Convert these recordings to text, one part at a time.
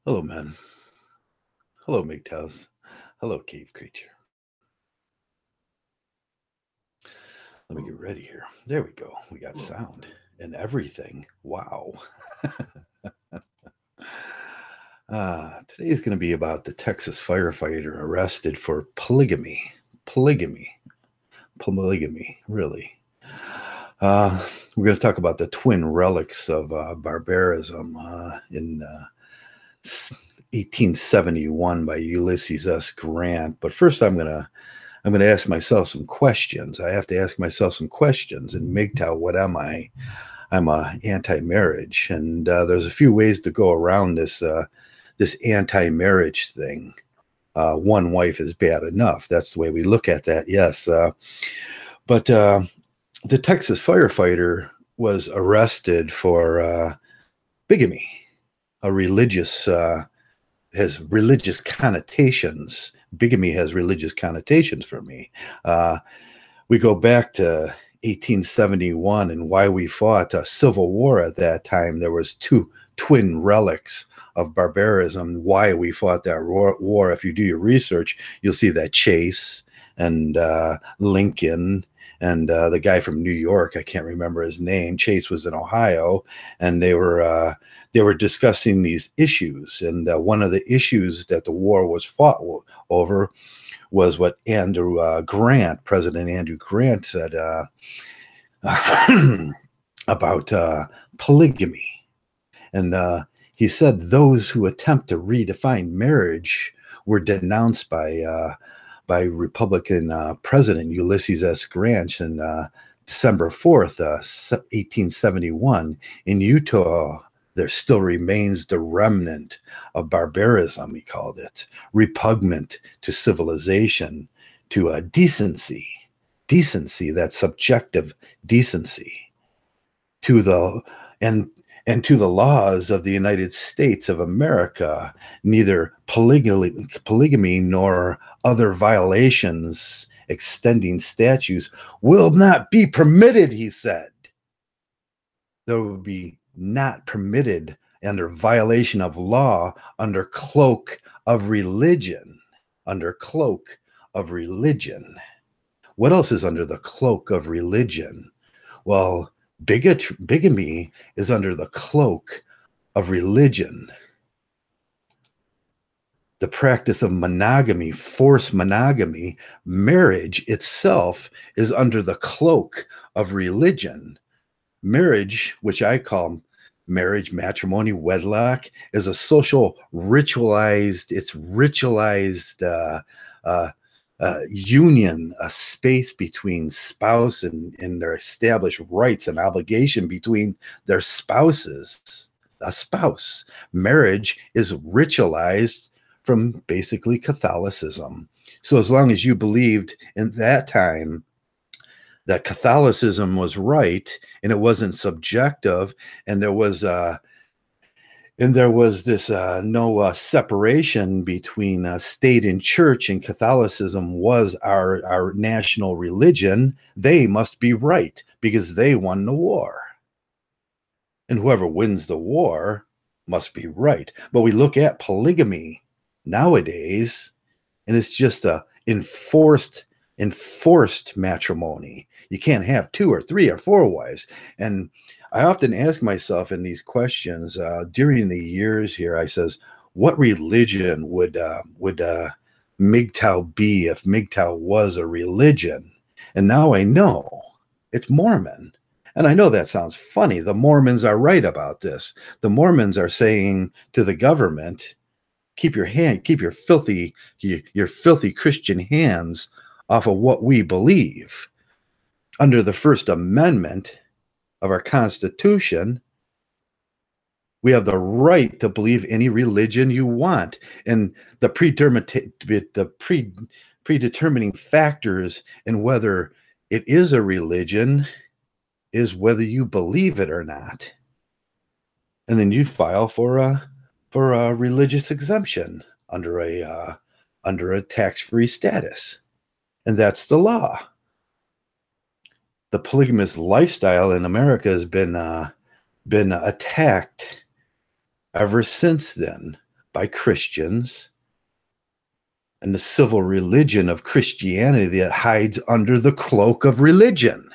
Hello, men. Hello, Mgtows. Hello, cave creature. Let me get ready here. There we go. We got sound and everything. Wow. Today is going to be about the Texas firefighter arrested for polygamy. Polygamy, really. We're going to talk about the twin relics of barbarism in 1871 by Ulysses S. Grant. But first, I'm going to ask myself some questions. I have to ask myself some questions. And Mgtow, what am I? I'm anti-marriage, and there's a few ways to go around this anti-marriage thing. One wife is bad enough. That's the way we look at that. Yes, but the Texas firefighter was arrested for bigamy, a religious has religious connotations. Bigamy has religious connotations for me. We go back to 1871 and why we fought a civil war at that time. There was two twin relics of barbarism. Why we fought that war. If you do your research, you'll see that Chase and Lincoln and the guy from New York, I can't remember his name. Chase was in Ohio, and they were discussing these issues. And one of the issues that the war was fought over was what President Andrew Grant said about polygamy. And he said those who attempt to redefine marriage were denounced by Republican President Ulysses S. Grant in December 4th, 1871. In Utah, there still remains the remnant of barbarism, he called it, repugnant to civilization, to decency, that subjective decency, to the and to the laws of the United States of America. Neither polygamy nor other violations extending statutes will not be permitted, he said. There will be not permitted under violation of law, under cloak of religion. Under cloak of religion. What else is under the cloak of religion? Well, bigamy is under the cloak of religion. The practice of monogamy, forced monogamy, marriage itself is under the cloak of religion. Marriage, which I call marriage, matrimony, wedlock, is a social ritualized, union, a space between spouse and their established rights and obligation between their spouses. A spouse. Marriage is ritualized from basically Catholicism. So as long as you believed in that time that Catholicism was right and it wasn't subjective, and there was this no separation between state and church, and Catholicism was our national religion, they must be right because they won the war. And whoever wins the war must be right. But we look at polygamy nowadays, and it's just a enforced matrimony. You can't have 2 or 3 or 4 wives. And I often ask myself in these questions during the years here, I says, what religion would Mgtow be if Mgtow was a religion? And now I know it's Mormon. And I know that sounds funny. The Mormons are right about this. The Mormons are saying to the government, keep your filthy Christian hands off of what we believe. Under the First Amendment of our Constitution, we have the right to believe any religion you want. And the predetermining factors in whether it is a religion is whether you believe it or not. And then you file for a religious exemption under a tax-free status. And that's the law. The polygamous lifestyle in America has been attacked ever since then by Christians and the civil religion of Christianity that hides under the cloak of religion.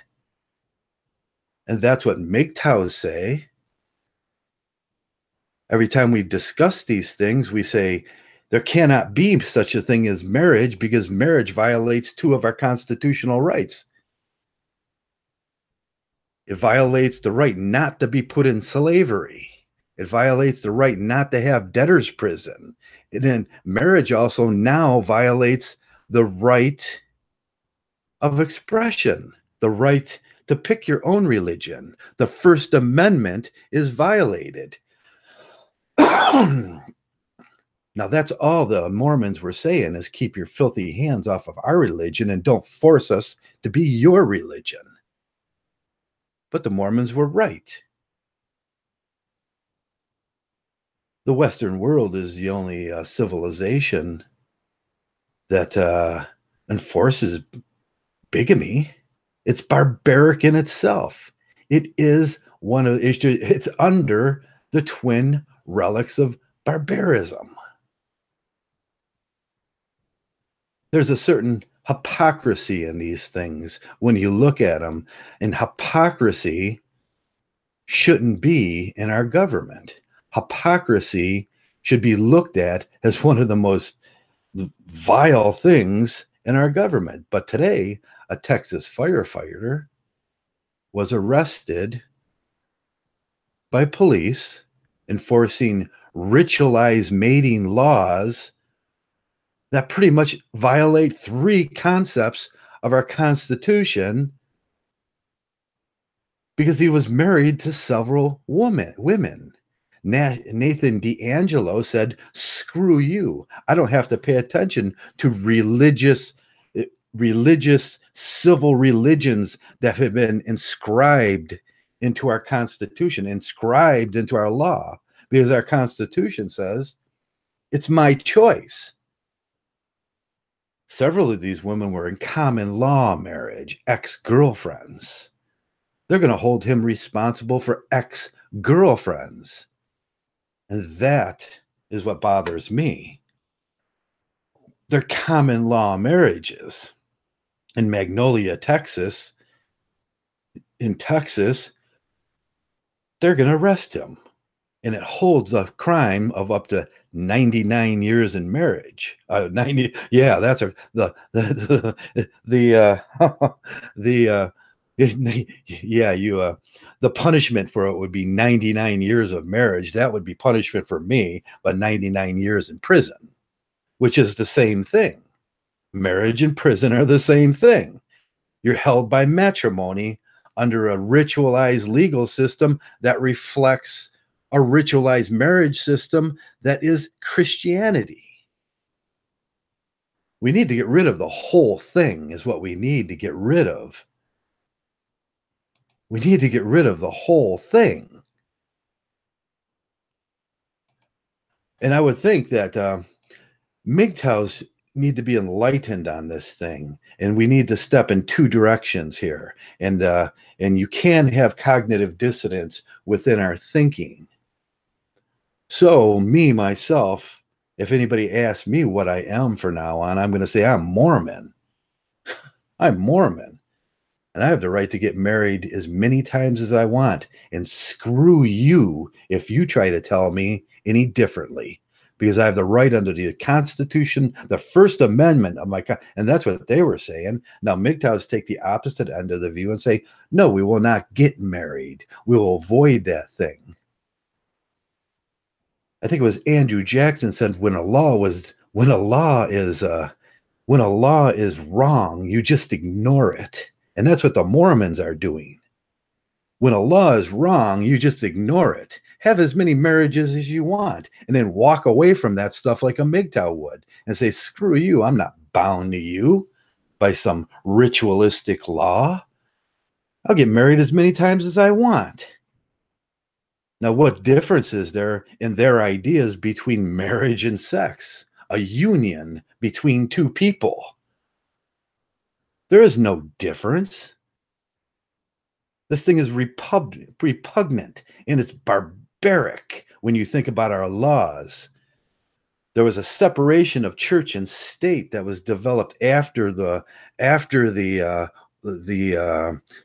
And that's what Mgtows say. Every time we discuss these things, we say there cannot be such a thing as marriage because marriage violates two of our constitutional rights. It violates the right not to be put in slavery. It violates the right not to have debtor's prison. And then marriage also now violates the right of expression, the right to pick your own religion. The First Amendment is violated. Now, that's all the Mormons were saying is keep your filthy hands off of our religion and don't force us to be your religion. But the Mormons were right. The Western world is the only civilization that enforces bigamy. It's barbaric in itself. It is one of it's under the twin relics of barbarism. There's a certain hypocrisy in these things when you look at them, and hypocrisy shouldn't be in our government. Hypocrisy should be looked at as one of the most vile things in our government. But today, a Texas firefighter was arrested by police enforcing ritualized mating laws that pretty much violate three concepts of our Constitution because he was married to several women. Nathan D'Angelo said, screw you. I don't have to pay attention to religious civil religions that have been inscribed into our Constitution, inscribed into our law, because our Constitution says it's my choice. Several of these women were in common law marriage, ex-girlfriends. They're going to hold him responsible for ex-girlfriends. And that is what bothers me. They're common law marriages. In Magnolia, Texas, they're going to arrest him. And it holds a crime of up to 99 years in marriage. 90, yeah, that's the punishment for it would be 99 years of marriage. That would be punishment for me, but 99 years in prison, which is the same thing. Marriage and prison are the same thing. You're held by matrimony under a ritualized legal system that reflects a ritualized marriage system that is Christianity. We need to get rid of the whole thing is what we need to get rid of. We need to get rid of the whole thing. And I would think that Mgtows need to be enlightened on this thing, and we need to step in two directions here. And you can have cognitive dissonance within our thinking. So me, myself, if anybody asks me what I am from now on, I'm going to say I'm Mormon. I'm Mormon. And I have the right to get married as many times as I want. And screw you if you try to tell me any differently. Because I have the right under the Constitution, the First Amendment of my, and that's what they were saying. Now, Mgtows take the opposite end of the view and say, no, we will not get married. We will avoid that thing. I think it was Andrew Jackson said, when a law is wrong, you just ignore it. And that's what the Mormons are doing. When a law is wrong, you just ignore it. Have as many marriages as you want, and then walk away from that stuff like a Mgtow would and say, screw you, I'm not bound to you by some ritualistic law. I'll get married as many times as I want. Now, what difference is there in their ideas between marriage and sex? A union between two people. There is no difference. This thing is repugnant, and it's barbaric when you think about our laws. there was a separation of church and state that was developed after the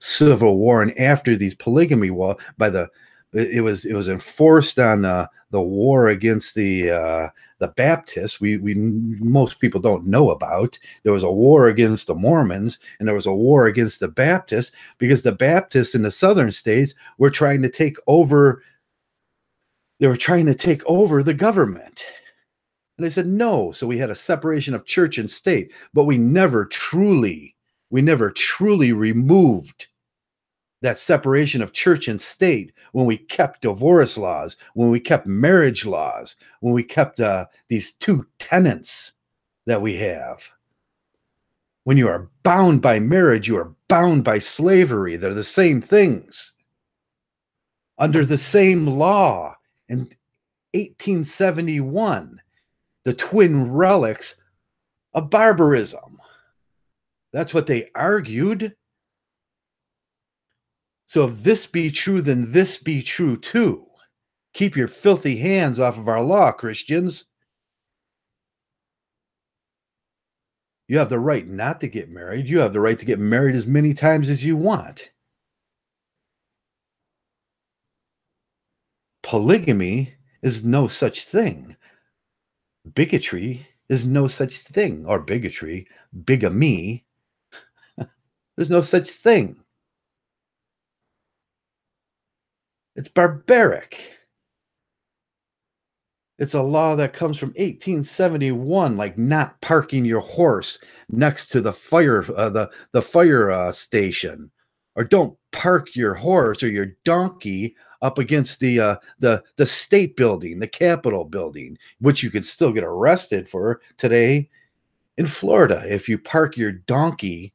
Civil War and after these polygamy law it was enforced on the war against the Baptists. We most people don't know about. There was a war against the Mormons and there was a war against the Baptists because the Baptists in the southern states were trying to take over. They were trying to take over the government. And they said no. So we had a separation of church and state, but we never truly removed that separation of church and state when we kept divorce laws, when we kept marriage laws, when we kept these two tenets that we have. When you are bound by marriage, you are bound by slavery. They're the same things. Under the same law in 1871, the twin relics of barbarism. That's what they argued. So if this be true, then this be true too. Keep your filthy hands off of our law, Christians. You have the right not to get married. You have the right to get married as many times as you want. Polygamy is no such thing. Bigotry is no such thing. Or bigotry, bigamy. There's no such thing. It's barbaric. It's a law that comes from 1871, like not parking your horse next to the fire station, or don't park your horse or your donkey up against the state building, the Capitol building, which you could still get arrested for today in Florida. If you park your donkey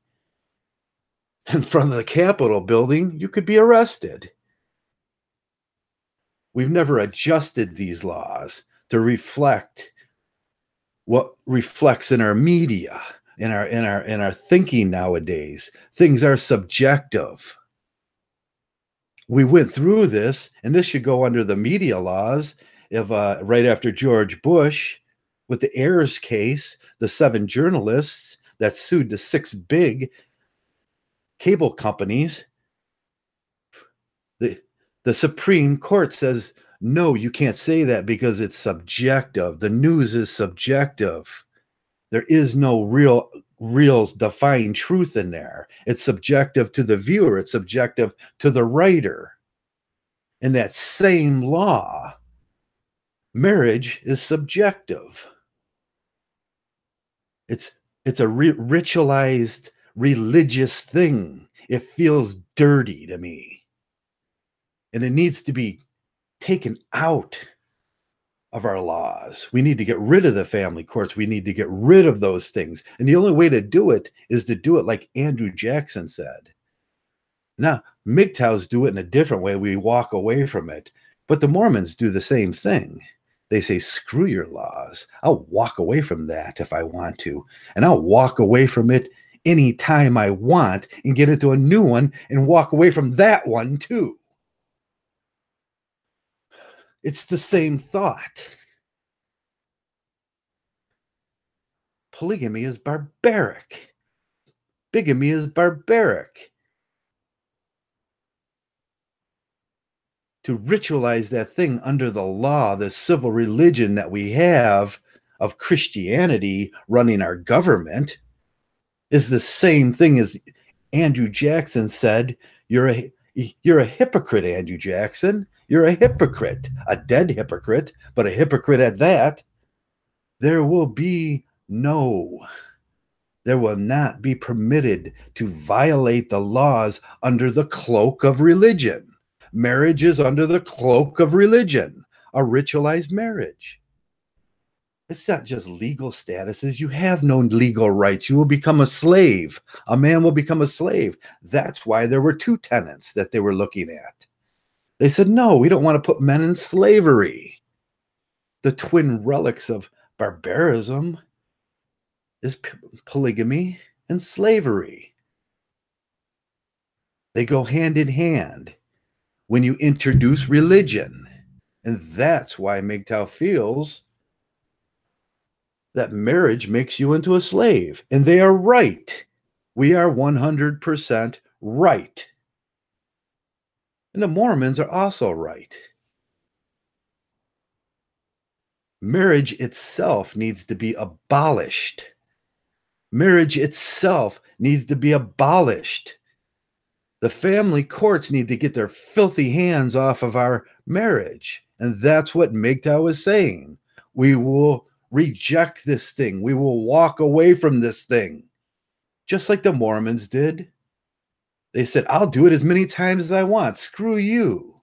in front of the Capitol building, you could be arrested. We've never adjusted these laws to reflect what reflects in our media, in our thinking nowadays. Things are subjective. We went through this, and this should go under the media laws of right after George Bush with the Ayers case, the 7 journalists that sued the 6 big cable companies. The Supreme Court says, no, you can't say that because it's subjective. The news is subjective. There is no real defined truth in there. It's subjective to the viewer. It's subjective to the writer. In that same law, marriage is subjective. It's a ritualized religious thing. It feels dirty to me. And it needs to be taken out of our laws. We need to get rid of the family courts. We need to get rid of those things. And the only way to do it is to do it like Andrew Jackson said. Now, Mgtows do it in a different way. We walk away from it. But the Mormons do the same thing. They say, screw your laws. I'll walk away from that if I want to. And I'll walk away from it anytime I want and get into a new one and walk away from that one too. It's the same thought. Polygamy is barbaric. Bigamy is barbaric. To ritualize that thing under the law, the civil religion that we have of Christianity running our government, is the same thing as Andrew Jackson said. You're a hypocrite, Andrew Jackson. You're a hypocrite, a dead hypocrite, but a hypocrite at that. There will not be permitted to violate the laws under the cloak of religion. Marriage is under the cloak of religion, a ritualized marriage. It's not just legal statuses. You have no legal rights. You will become a slave. A man will become a slave. That's why there were 2 tenets that they were looking at. They said, no, we don't want to put men in slavery. The twin relics of barbarism is polygamy and slavery. They go hand in hand when you introduce religion. And that's why Mgtow feels that marriage makes you into a slave. And they are right. We are 100% right. And the Mormons are also right. Marriage itself needs to be abolished. Marriage itself needs to be abolished. The family courts need to get their filthy hands off of our marriage. And that's what Mgtow is saying. We will reject this thing. We will walk away from this thing. Just like the Mormons did. They said, I'll do it as many times as I want. Screw you.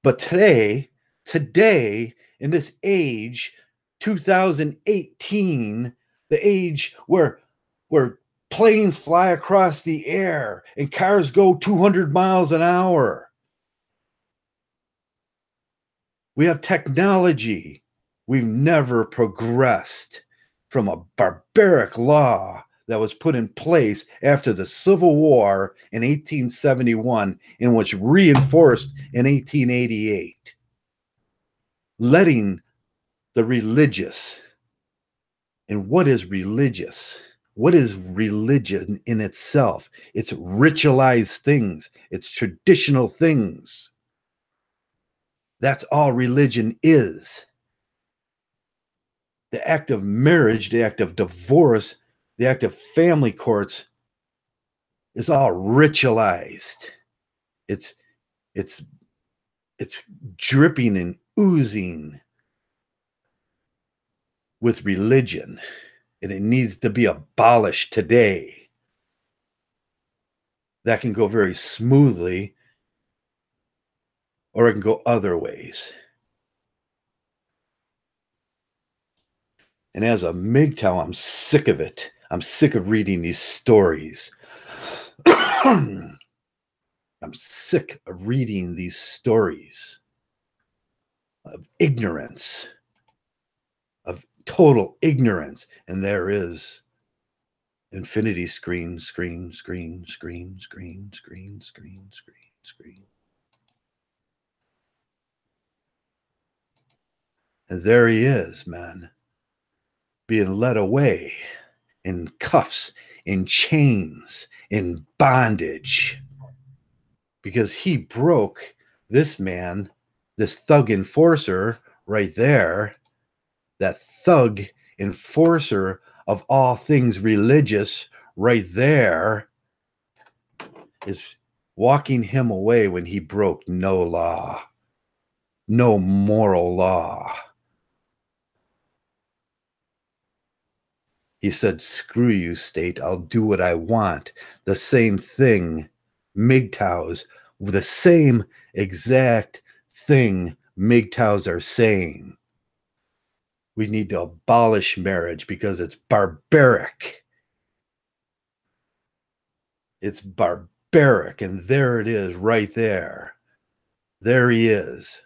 But today, in this age, 2018, the age where planes fly across the air and cars go 200 miles an hour. We have technology. We've never progressed from a barbaric law that was put in place after the Civil War in 1871 and which reinforced in 1888. Letting the religious, and what is religious? What is religion in itself? It's ritualized things. It's traditional things. That's all religion is. The act of marriage, the act of divorce, the act of family courts is all ritualized. It's dripping and oozing with religion. And it needs to be abolished today. That can go very smoothly, or it can go other ways. And as a Mgtow, I'm sick of it. I'm sick of reading these stories. I'm sick of reading these stories of ignorance, of total ignorance. And there is infinity screen. And there he is, man, being led away in cuffs, in chains, in bondage, because he broke this man, this thug enforcer right there, that thug enforcer of all things religious right there is walking him away when he broke no law, no moral law. He said, screw you, state. I'll do what I want. The same thing, Mgtows, the same exact thing Mgtows are saying. We need to abolish marriage because it's barbaric. It's barbaric. And there it is right there. There he is.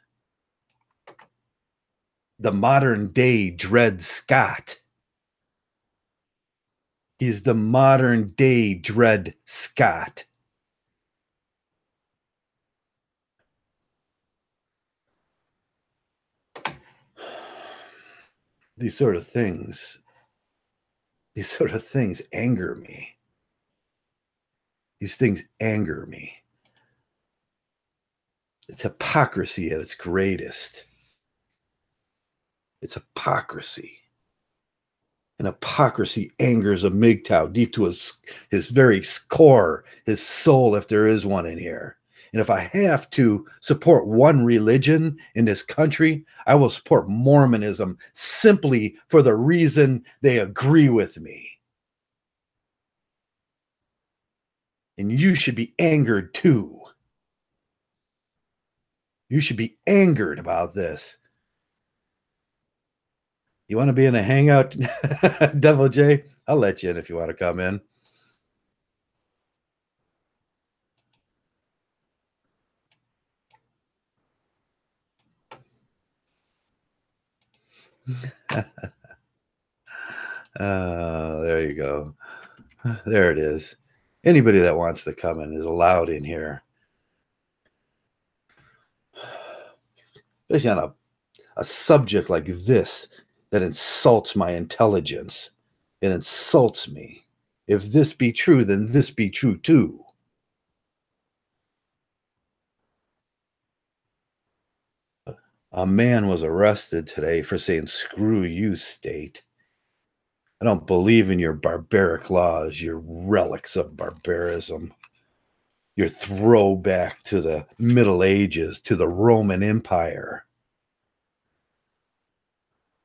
The modern day Dred Scott. He's the modern day Dred Scott. These sort of things anger me. These things anger me. It's hypocrisy at its greatest. It's hypocrisy. And hypocrisy angers a Mgtow deep to his very core, his soul, if there is one in here. And if I have to support one religion in this country, I will support Mormonism simply for the reason they agree with me. And you should be angered too. You should be angered about this. You want to be in a hangout, Devil J? I'll let you in if you want to come in. There you go. There it is. Anybody that wants to come in is allowed in here. Especially on a subject like this. that insults my intelligence. It insults me. If this be true, then this be true too. A man was arrested today for saying, "Screw you, state. I don't believe in your barbaric laws, your relics of barbarism, your throwback to the Middle Ages, to the Roman Empire."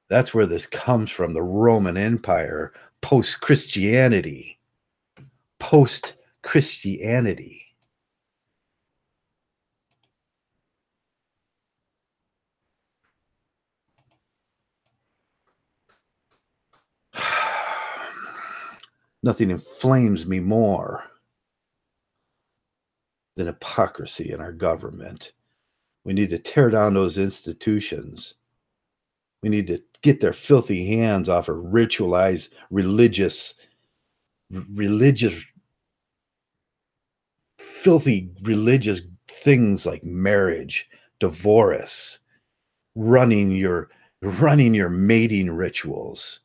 That's where this comes from, the Roman Empire, post-Christianity. Post-Christianity. Nothing inflames me more than hypocrisy in our government. We need to tear down those institutions. We need to get their filthy hands off of ritualized religious, filthy religious things like marriage, divorce, running your mating rituals.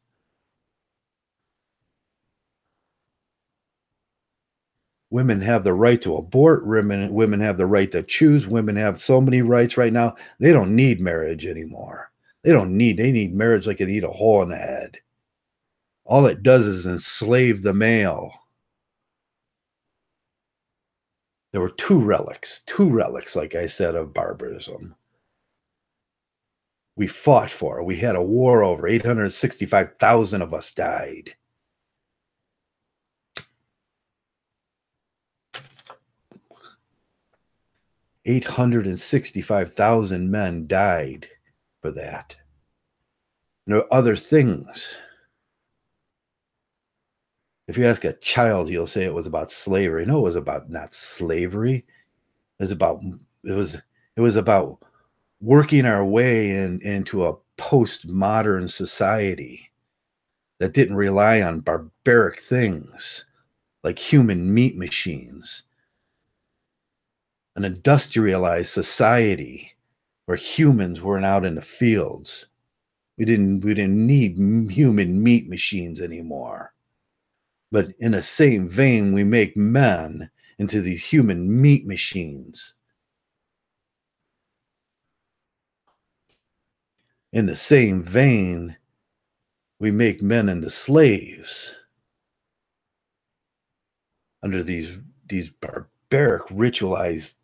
Women have the right to abort. Women have the right to choose. Women have so many rights right now. They don't need marriage anymore. They need marriage like they need a hole in the head. All it does is enslave the male. There were two relics, like I said, of barbarism. We fought for it. We had a war over. 865,000 of us died. $865,000 men died for that. And there are other things. If you ask a child, he'll say it was about slavery. No, it was about not slavery. It was about working our way into a postmodern society that didn't rely on barbaric things like human meat machines. An industrialized society where humans weren't out in the fields. We didn't need human meat machines anymore. But in the same vein, we make men into these human meat machines. In the same vein, we make men into slaves under these barbaric ritualized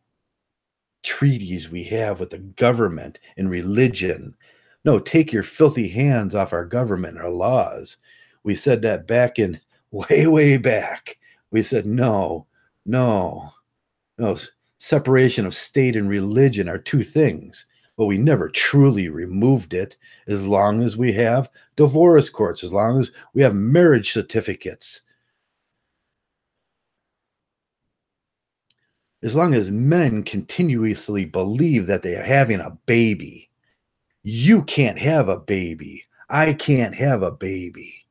treaties we have with the government and religion. No, take your filthy hands off our government, our laws. We said that back in way back. We said no. Separation of state and religion are two things, but we never truly removed it. As long as we have divorce courts, as long as we have marriage certificates, as long as men continuously believe that they are having a baby. You can't have a baby. I can't have a baby.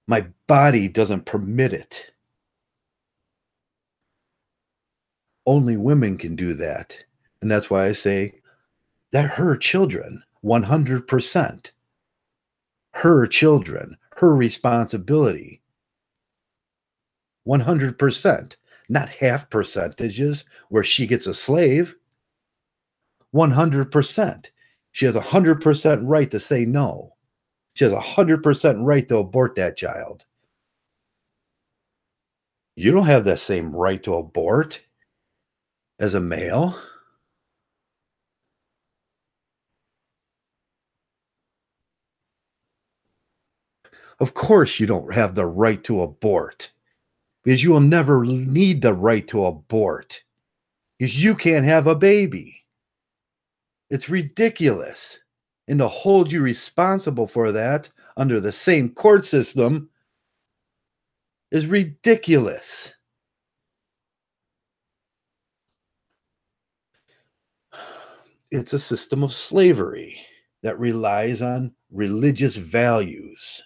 My body doesn't permit it. Only women can do that. And that's why I say that her children, 100%. Her children, her responsibility. 100%. Not half percentages where she gets a slave. 100%. She has 100% right to say no. She has 100% right to abort that child. You don't have that same right to abort as a male. Of course you don't have the right to abort, because you will never need the right to abort, because you can't have a baby. It's ridiculous. And to hold you responsible for that under the same court system is ridiculous. It's a system of slavery that relies on religious values.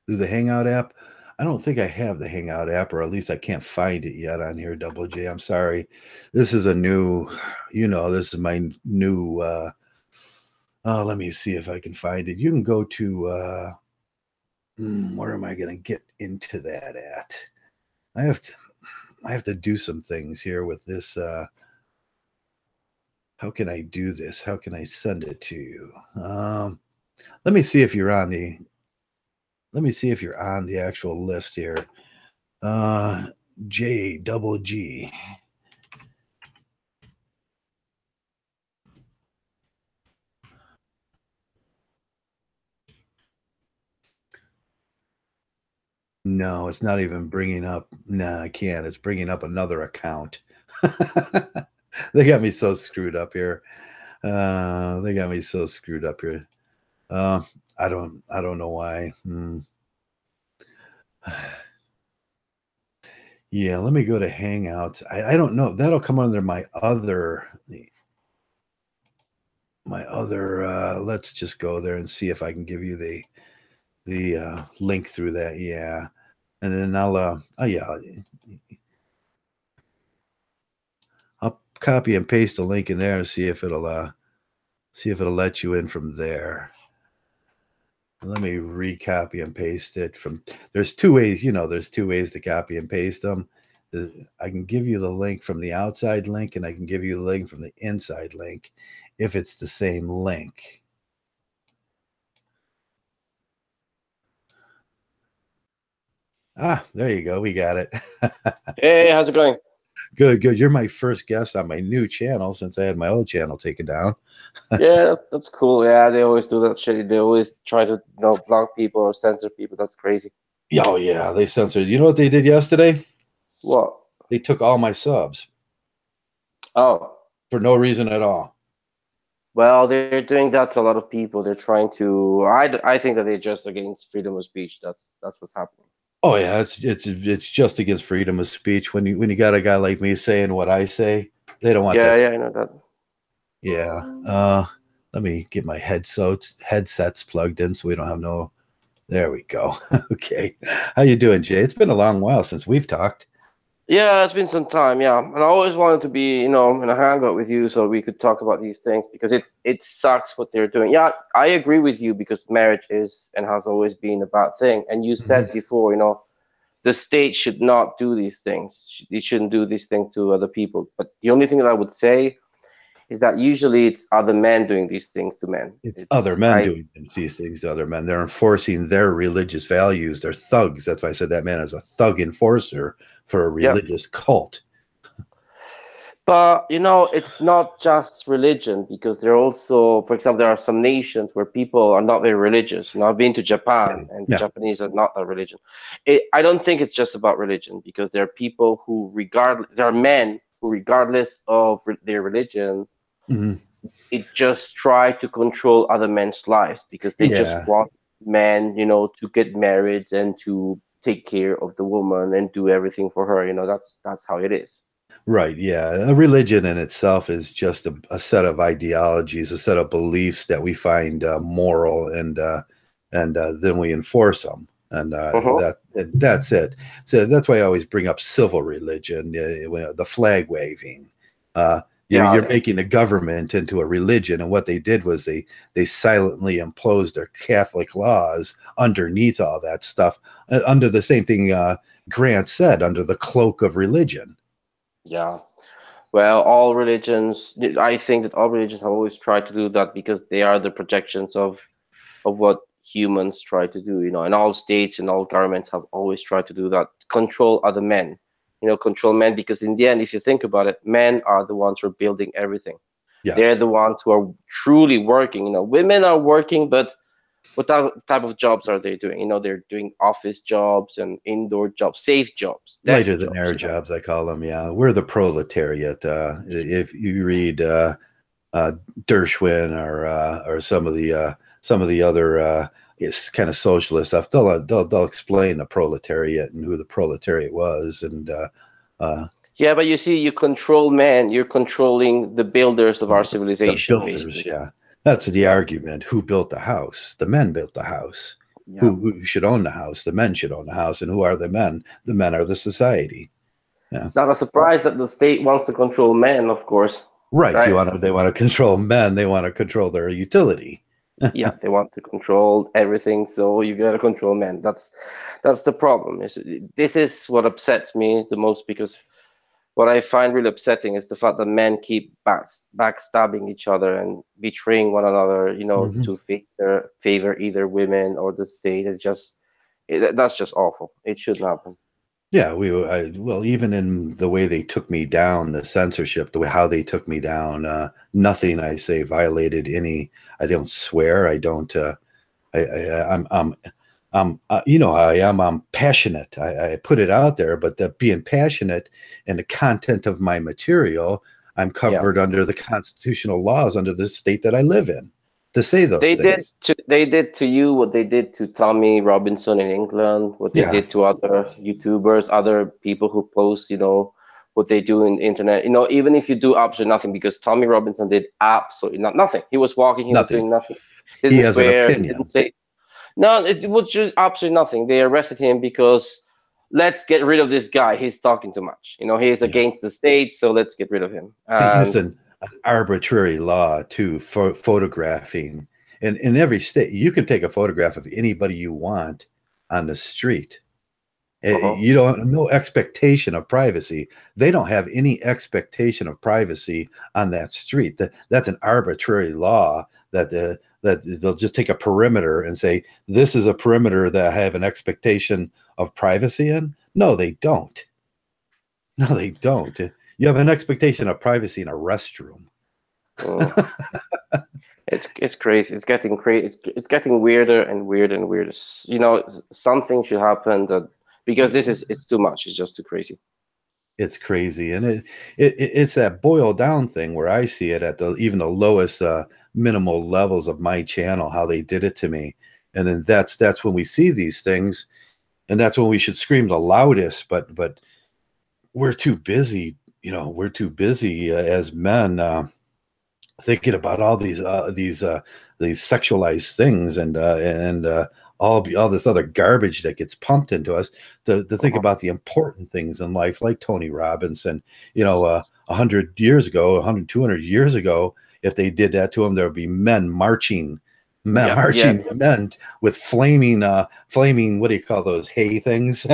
Through the Hangout app, I don't think I have the Hangout app, or at least I can't find it yet on here, Double J. I'm sorry. This is a new, this is my new, let me see if I can find it. You can go to, where am I going to get into that at? I have to do some things here with this. How can I do this? How can I send it to you? Let me see if you're on the, actual list here. J double G. No, it's not even bringing up. Nah, I can't. It's bringing up another account. They got me so screwed up here. They got me so screwed up here. I don't know why. Yeah, let me go to Hangouts. I don't know. That'll come under my other. Let's just go there and see if I can give you the link through that. Yeah, and then I'll copy and paste the link in there and see if it'll let you in from there. Let me recopy and paste it from. There's two ways, there's two ways to copy and paste them. I can give you the link from the outside link, and I can give you the link from the inside link if it's the same link. Ah, there you go. We got it. Hey, how's it going? Good. You're my first guest on my new channel since I had my old channel taken down. Yeah, that's cool. Yeah, they always do that shit. They always try to, block people or censor people. That's crazy. Oh yeah, they censored. You know what they did yesterday? What? They took all my subs. Oh. For no reason at all. Well, they're doing that to a lot of people. They're trying to. I think that they're just against freedom of speech. That's what's happening. Oh yeah, it's just against freedom of speech. When you got a guy like me saying what I say, they don't want that. Yeah, I know that. Yeah. Let me get my headsets plugged in so we don't have no. There we go. Okay. How you doing, Jay? It's been a long while since we've talked. Yeah, it's been some time. Yeah, and I always wanted to be, in a hangout with you so we could talk about these things because it sucks what they're doing. Yeah, I agree with you because marriage is and has always been a bad thing. And you said before, the state should not do these things. It shouldn't do these things to other people. But the only thing that I would say is that usually it's other men doing these things to men. It's other men doing these things to other men. They're enforcing their religious values. They're thugs. That's why I said that man is a thug enforcer for a religious cult. But, it's not just religion because there are also, for example, there are some nations where people are not very religious. I've been to Japan and the Japanese are not a religion. I don't think it's just about religion because there are people who there are men who, regardless of their religion, it just try to control other men's lives because they just want men, to get married and to take care of the woman and do everything for her. That's how it is. Right. Yeah. A religion in itself is just a set of ideologies, a set of beliefs that we find moral, and then we enforce them. And that's it. So that's why I always bring up civil religion, the flag waving. You're making the government into a religion, and what they did was they silently imposed their Catholic laws underneath all that stuff, under the same thing Grant said, under the cloak of religion. Yeah. Well, all religions, I think that all religions have always tried to do that because they are the projections of what humans try to do, and all states and all governments have always tried to do that, control other men, control men, because in the end, if you think about it, men are the ones who are building everything. Yes. They're the ones who are truly working. Women are working, but what type of jobs are they doing? They're doing office jobs and indoor jobs, safe jobs. Lighter than air jobs, I call them. Yeah, we're the proletariat. If you read Dershowitz or some of the other kind of socialist stuff, they'll explain the proletariat and who the proletariat was. And yeah, but you see, you control men. You're controlling the builders of our civilization. The builders, basically. Yeah. That's the argument. Who built the house? The men built the house. Yeah. Who should own the house? The men should own the house. And who are the men? The men are the society. Yeah. It's not a surprise that the state wants to control men, of course. Right. Right? They want to control men. They want to control their utility. Yeah, they want to control everything, so you gotta control men. That's the problem. This is what upsets me the most, because what I find really upsetting is the fact that men keep backstabbing each other and betraying one another, you know, Mm-hmm. to favor either women or the state. It's just that's just awful. It shouldn't happen. Yeah, well, even in the way they took me down, the censorship, the way how they took me down, nothing I say violated any. I don't swear. I don't. You know how I am. I'm passionate. I put it out there, but that being passionate and the content of my material, I'm covered under the constitutional laws under the state that I live in to say those things. They did to you what they did to Tommy Robinson in England, what they did to other YouTubers, other people who post, you know, what they do in the internet. You know, even if you do absolutely nothing, because Tommy Robinson did absolutely nothing. He was walking, he was doing nothing. He has an opinion. He didn't say. No, it was just absolutely nothing. They arrested him because let's get rid of this guy. He's talking too much. You know, he is against the state, so let's get rid of him. They used an arbitrary law to photographing. And in every state, you can take a photograph of anybody you want on the street. You don't no expectation of privacy. They don't have any expectation of privacy on that street. That's an arbitrary law that they'll just take a perimeter and say, this is a perimeter that I have an expectation of privacy in. No, they don't. No, they don't. You have an expectation of privacy in a restroom. It's crazy. It's getting crazy. It's getting weirder and weirder and weirder. You know, something should happen because it's too much. It's just too crazy. It's crazy, and it's that boiled down thing where I see it at even the lowest minimal levels of my channel, how they did it to me, and then that's when we see these things, and that's when we should scream the loudest. But we're too busy, you know. We're too busy as men thinking about all these sexualized things and all this other garbage that gets pumped into us to think about the important things in life, like Tony Robbins. You know, 100 years ago, 100, 200 years ago, if they did that to them, there would be men marching men with flaming, what do you call those, hay things?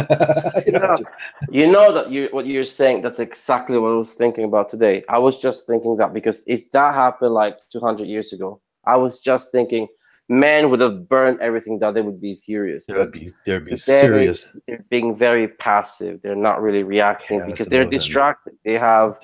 You know that what you're saying, that's exactly what I was thinking about today. I was just thinking that because if that happened like 200 years ago, I was just thinking men would have burned everything down. They would be furious. There'd be serious. They're being very passive. They're not really reacting because they're distracted. They have,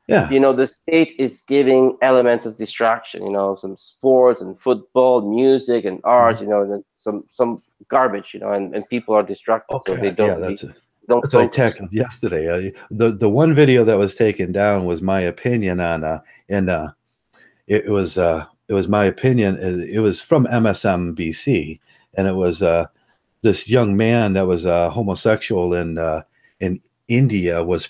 you know, the state is giving elements of distraction. You know, some sports and football, music and art. You know, and some garbage. You know, and people are distracted, so they don't. That's what I tackled yesterday. The one video that was taken down was my opinion on, it was my opinion. It was from MSNBC, and it was this young man that was homosexual in India was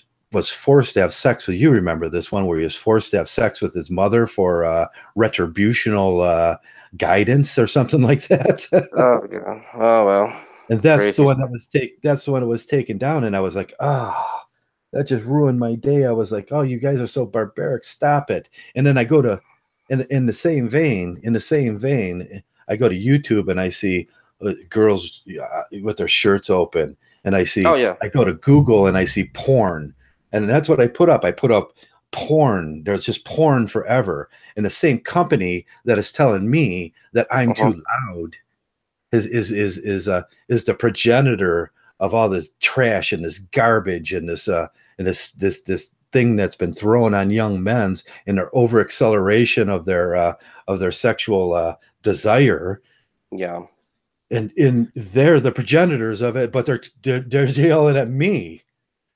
forced to have sex with. You remember this one where he was forced to have sex with his mother for retributional guidance or something like that. Oh yeah. Oh well. And that's the one that was that's the one that was taken down, and I was like, that just ruined my day. I was like, oh, you guys are so barbaric. Stop it. And then I go to in the same vein, I go to YouTube and I see girls with their shirts open, and I see I go to Google and I see porn, and that's what I put up. I put up porn. There's just porn forever. And the same company that is telling me that I'm too loud is the progenitor of all this trash and this garbage and this thing that's been thrown on young men's and their over acceleration of their sexual desire. Yeah. And they're the progenitors of it, but they're yelling at me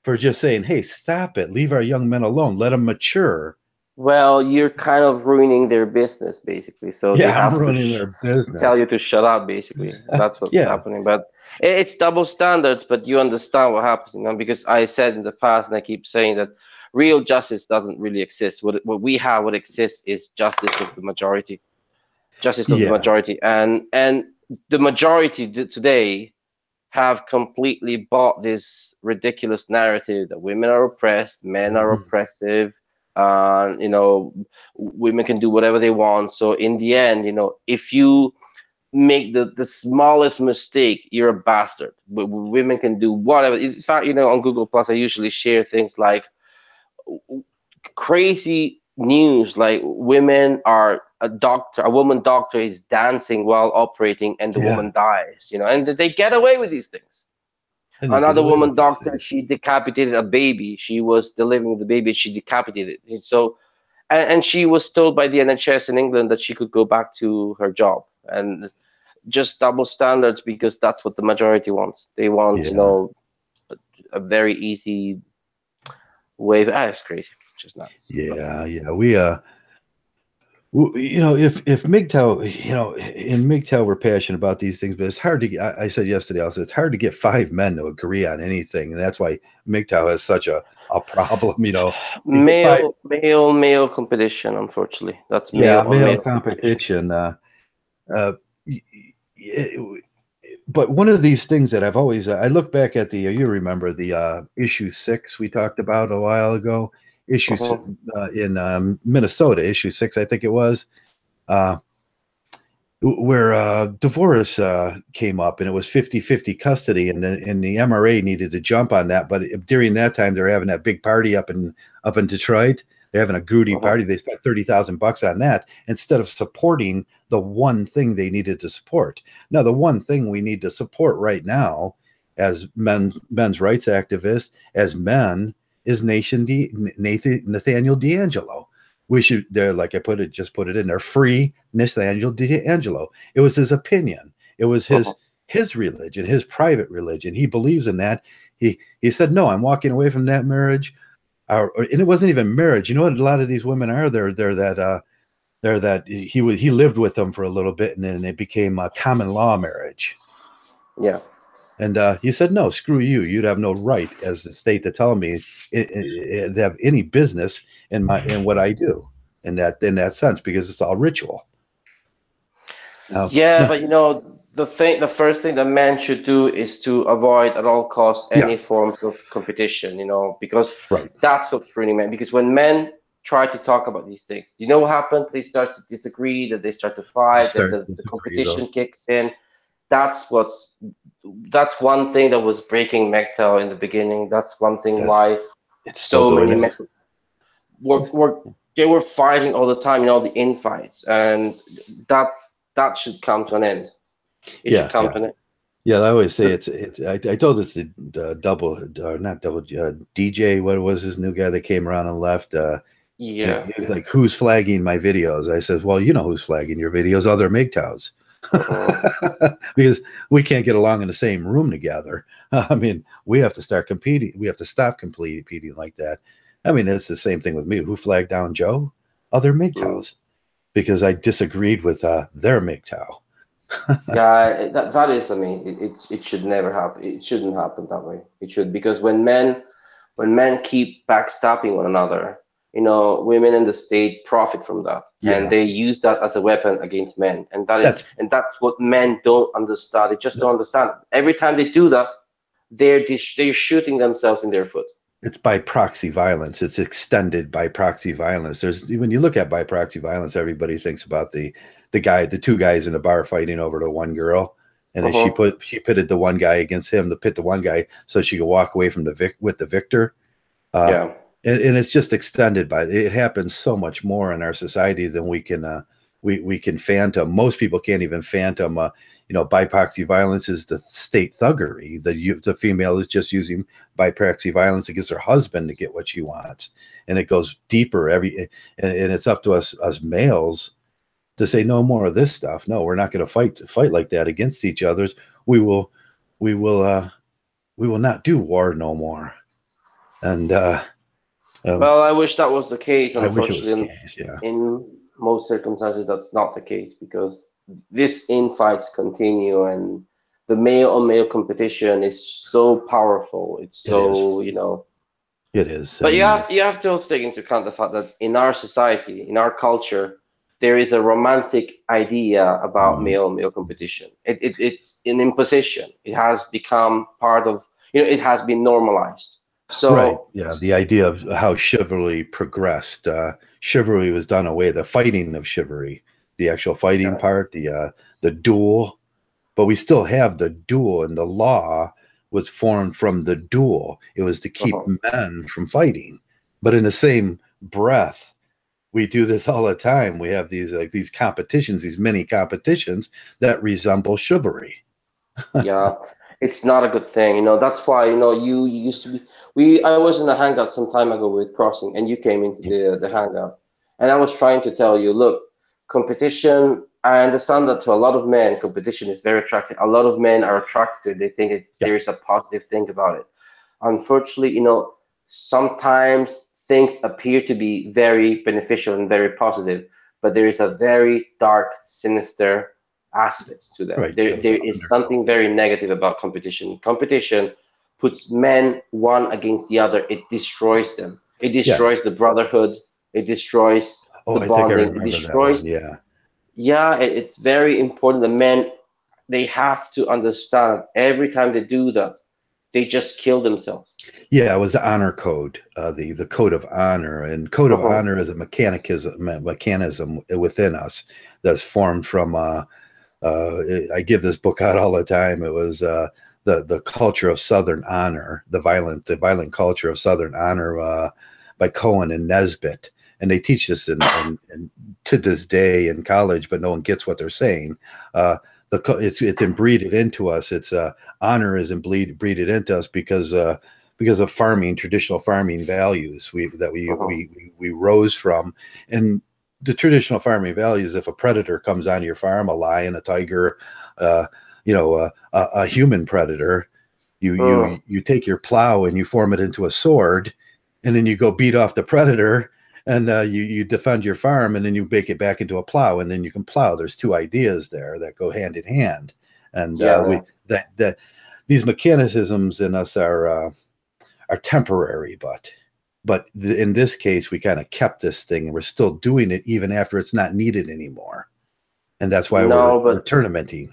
for just saying, hey, stop it, leave our young men alone, let them mature. Well, you're kind of ruining their business, basically. So they have to tell you to shut up, basically. That's what's happening. But it's double standards, but you understand what happens, you know, because I said in the past, and I keep saying that real justice doesn't really exist. What we have, what exists is justice of the majority. Justice of the majority. And the majority today have completely bought this ridiculous narrative that women are oppressed, men are oppressive, you know, women can do whatever they want. So in the end, you know, if you make the smallest mistake, you're a bastard. Women can do whatever. In fact, you know, on Google Plus, I usually share things like crazy news, like a woman doctor is dancing while operating, and the woman dies. You know, and they get away with these things. Another woman doctor, she decapitated a baby. She was delivering the baby, she decapitated it. So, and she was told by the NHS in England that she could go back to her job. And just double standards, because that's what the majority wants. They want, you know, a very easy way. It's crazy. It's just nuts. Yeah, yeah. We you know, if Mgtow, you know, in Mgtow we're passionate about these things, but it's hard to get, I said yesterday also, it's hard to get 5 men to agree on anything, and that's why Mgtow has such a problem, you know. Male competition, unfortunately. That's male competition. But one of these things that I've always, I look back at the, you remember the issue 6 we talked about a while ago, issue in Minnesota, issue 6, I think it was, where divorce came up, and it was 50-50 custody, and the MRA needed to jump on that. But during that time, they were having that big party up in Detroit. They're having a Groody party. They spent $30,000 on that instead of supporting the one thing they needed to support. Now, the one thing we need to support right now, as men's rights activists, as men, is Nathaniel D'Amato. We should, like I just put it in there, free Nathaniel D'Amato. It was his opinion. It was his religion, his private religion. He believes in that. He said, no, I'm walking away from that marriage. And it wasn't even marriage. You know what a lot of these women are? They're that he lived with them for a little bit, and then it became a common law marriage. Yeah. And he said, no, screw you. You'd have no right as the state to tell me to have any business in what I do in that sense, because it's all ritual. But you know, the first thing that men should do is to avoid at all costs any forms of competition, you know, because that's what's freeing men. Because when men try to talk about these things, you know what happens? They start to disagree, that they start to fight, that the competition kicks in. That's one thing that was breaking Mgtow in the beginning. That's one thing why so many men they were fighting all the time, you know, the infights, and that should come to an end. It should come to an end. Yeah, I always say it's I told this to DJ, what was his new guy that came around and left? He's like, who's flagging my videos? I says, well, you know who's flagging your videos, other Mgtows. Because we can't get along in the same room together. I mean, we have to start competing. We have to stop competing like that. I mean, it's the same thing with me. Who flagged down Joe? Other Mgtows, because I disagreed with their Mgtow. That is, I mean, it should never happen. It shouldn't happen that way. It should, because when men keep backstabbing one another, you know, women in the state profit from that, and they use that as a weapon against men, and that's what men don't understand. They just don't understand. Every time they do that, they're shooting themselves in their foot. It's by proxy violence. It's extended by proxy violence. When you look at by proxy violence, everybody thinks about the two guys in a bar fighting over the one girl, and then she pitted the one guy against him to pit the one guy so she could walk away from with the victor. And it's just extended by it. Happens so much more in our society than we can phantom. Most people can't even phantom. You know, by proxy violence is the state thuggery. The female is just using by proxy violence against her husband to get what she wants, and it goes deeper. And it's up to us males to say no more of this stuff. No, we're not going to fight like that against each other. We will not do war no more. And well, I wish that was the case. Unfortunately, yeah. In most circumstances, that's not the case, because these infights continue, and the male-on-male competition is so powerful. It's so, you know. It is. But you have to also take into account the fact that in our society, in our culture, there is a romantic idea about male competition. It's an imposition. It has become part of, it has been normalized. So right, yeah, the idea of how chivalry progressed. Chivalry was done away, the fighting of chivalry, the actual fighting part, the duel, but we still have the duel, and the law was formed from the duel. It was to keep men from fighting. But in the same breath, we do this all the time. We have these competitions, these mini competitions that resemble chivalry. Yeah, it's not a good thing. That's why, you used to be, I was in a hangout some time ago with Crossing, and you came into the hangout, and I was trying to tell you, look, competition, I understand that to a lot of men, competition is very attractive. A lot of men are attracted to it. They think there is a positive thing about it. Unfortunately, sometimes things appear to be very beneficial and very positive, but there is a very dark, sinister aspects to them. Right. There is something very negative about competition. Competition puts men one against the other. It destroys them. It destroys the brotherhood. It destroys the bonding. It destroys. Yeah, it's very important. The men, they have to understand every time they do that, they just kill themselves. Yeah, it was the honor code, the code of honor, and code of honor is a mechanism within us that's formed from. I give this book out all the time. It was the culture of Southern honor, the violent culture of Southern honor by Cohen and Nesbitt, and they teach this in to this day in college, but no one gets what they're saying. It's inbreeded into us. It's honor is inbreeded into us because of farming, traditional farming values we rose from. And the traditional farming values, if a predator comes on your farm, a lion, a tiger, a human predator, you take your plow and you form it into a sword, and then you go beat off the predator, and you defend your farm, and then you make it back into a plow, and then you can plow. There's two ideas there that go hand in hand, and these mechanicisms in us are temporary, but in this case, we kind of kept this thing, and we're still doing it even after it's not needed anymore, and that's why we're tournamenting.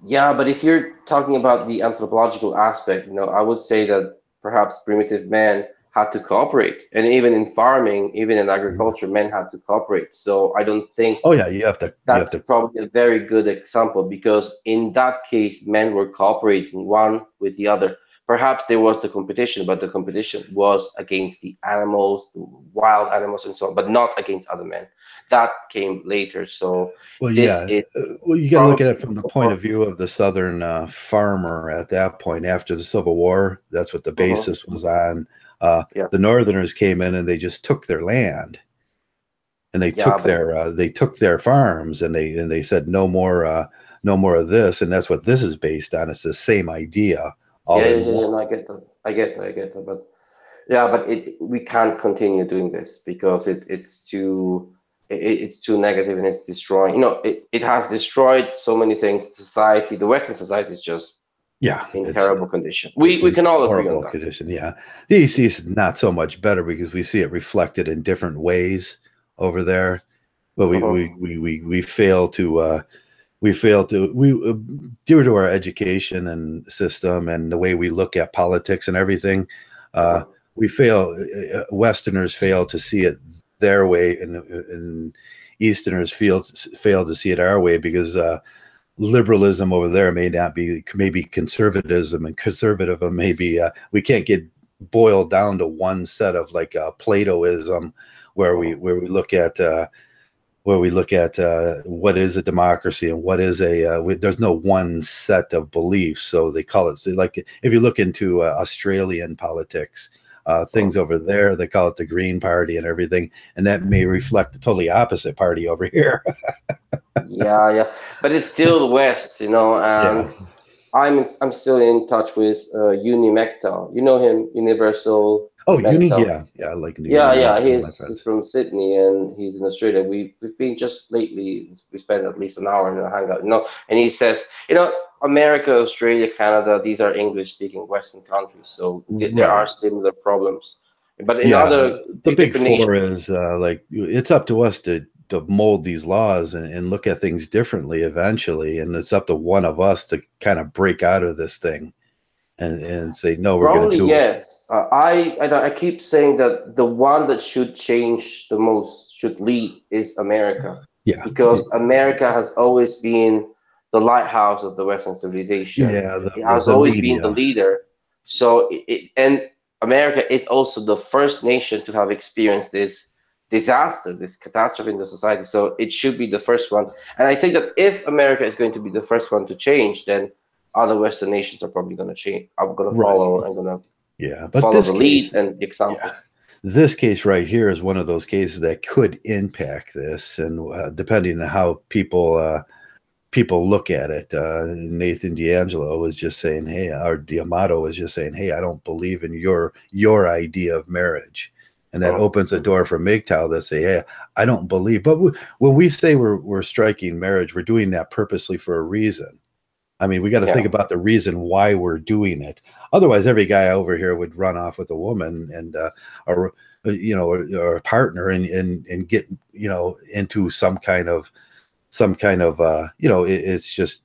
Yeah, but if you're talking about the anthropological aspect, I would say that perhaps primitive man had to cooperate, and even in farming, even in agriculture, men had to cooperate. So I don't think. Oh yeah, you have to. That's probably a very good example, because in that case, men were cooperating one with the other. Perhaps there was the competition, but the competition was against the animals, the wild animals, and so on, but not against other men. That came later. So well, you got to look at it from the point of view of the Southern farmer at that point after the Civil War. That's what the basis was on. The Northerners came in and they just took their land, and they took their farms, and they said no more of this, and that's what this is based on. It's the same idea. I get that, but we can't continue doing this because it's too negative, and it's destroying. It has destroyed so many things. Society, the Western society, is just in terrible condition. We can all agree on that. Condition. Yeah, the EC is not so much better because we see it reflected in different ways over there, but we fail to. Due to our education and system and the way we look at politics and everything, Westerners fail to see it their way, and Easterners fail to see it our way, because liberalism over there maybe conservatism, and conservatism maybe we can't get boiled down to one set of like Platoism, where we look at what is a democracy and what is there's no one set of beliefs. So they call it, like if you look into Australian politics, things over there, they call it the Green Party and everything, and that may reflect the totally opposite party over here. yeah, but it's still the West, and I'm still in touch with Mgtow. You know him, Universal. Oh, Uni, yeah, I like Uni. Yeah. He's from Sydney, and he's in Australia. We've been just lately. We spent at least an hour in a hangout, And he says, America, Australia, Canada, these are English-speaking Western countries, so there are similar problems. But in other the big different four nations, is like it's up to us to mold these laws and look at things differently eventually, and it's up to one of us to kind of break out of this thing and say no, we're going to probably do it. yes. I keep saying that the one that should change the most, should lead, is America, Yeah, because America has always been the lighthouse of the Western civilization. yeah, It has the always been the media. leader. So and America is also the first nation to have experienced this disaster, this catastrophe in the society. So it should be the first one. And I think that if America is going to be the first one to change, then other Western nations are probably going to change. I'm going to Right. follow. I'm going to Yeah, but follow this the lead case, and the yeah, example. this case right here is one of those cases that could impact this, and depending on how people look at it. Nathan D'Angelo was just saying, "Hey," or D'Amato was just saying, "Hey, I don't believe in your idea of marriage," and that opens a door for Mgtow that say, "Hey, I don't believe." But when we say we're striking marriage, we're doing that purposely for a reason. I mean, we got to think about the reason why we're doing it. Otherwise, every guy over here would run off with a woman and or or a partner and get into some kind of it's just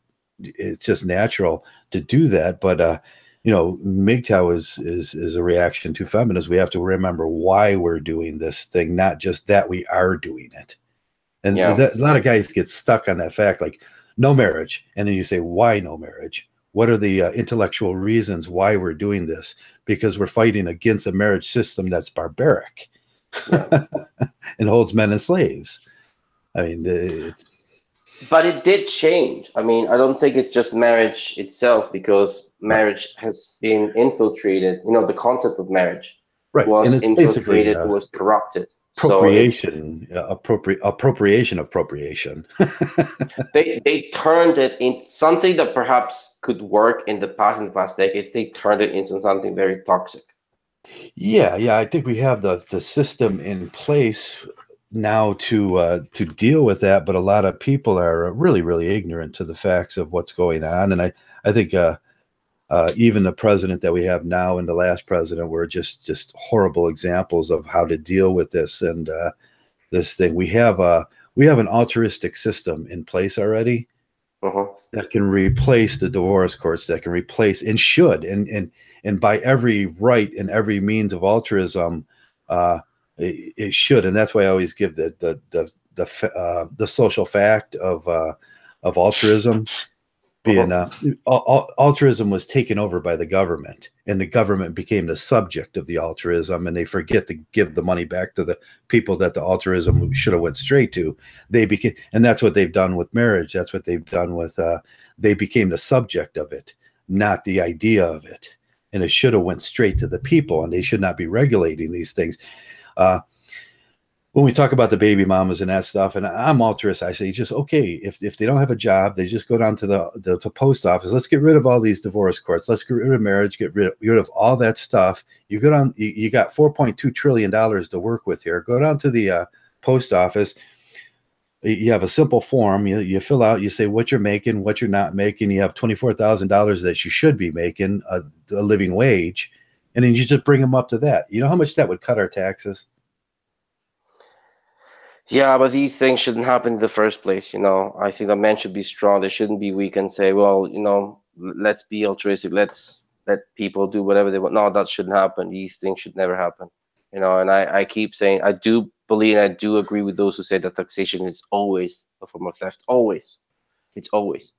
natural to do that. But Mgtow is a reaction to feminism. We have to remember why we're doing this thing, not just that we are doing it. And a lot of guys get stuck on that fact, like no marriage. And then you say, why no marriage? What are the intellectual reasons why we're doing this? Because we're fighting against a marriage system that's barbaric and holds men as slaves. I mean, but it did change. I mean, I don't think it's just marriage itself, because marriage has been infiltrated. The concept of marriage was infiltrated, was corrupted. Appropriation, appropriation. They turned it into something that perhaps could work in the past decades. They turned it into something very toxic. Yeah, I think we have the system in place now to deal with that, but a lot of people are really, really ignorant to the facts of what's going on, and I think even the president that we have now and the last president were just horrible examples of how to deal with this and this thing. We have an altruistic system in place already that can replace the divorce courts, that can replace and should and by every right and every means of altruism, it should. And that's why I always give the social fact of altruism. Being altruism was taken over by the government, and the government became the subject of the altruism, and they forget to give the money back to the people that the altruism should have went straight to. And that's what they've done with marriage. That's what they've done with they became the subject of it, not the idea of it. And it should have went straight to the people, and they should not be regulating these things. When we talk about the baby mamas and that stuff, and I'm altruist, I say, just okay, if they don't have a job, they just go down to the post office. Let's get rid of all these divorce courts. Let's get rid of marriage, get rid of all that stuff. You go down, you got $4.2 trillion to work with here. Go down to the post office. You have a simple form. You fill out, you say what you're making, what you're not making. You have $24,000 that you should be making, a living wage. And then you just bring them up to that. You know how much that would cut our taxes? Yeah, but these things shouldn't happen in the first place. I think that men should be strong. They shouldn't be weak and say, well, let's be altruistic. Let's let people do whatever they want. No, that shouldn't happen. These things should never happen. And I keep saying, I do believe and I do agree with those who say that taxation is always a form of theft. Always. It's always.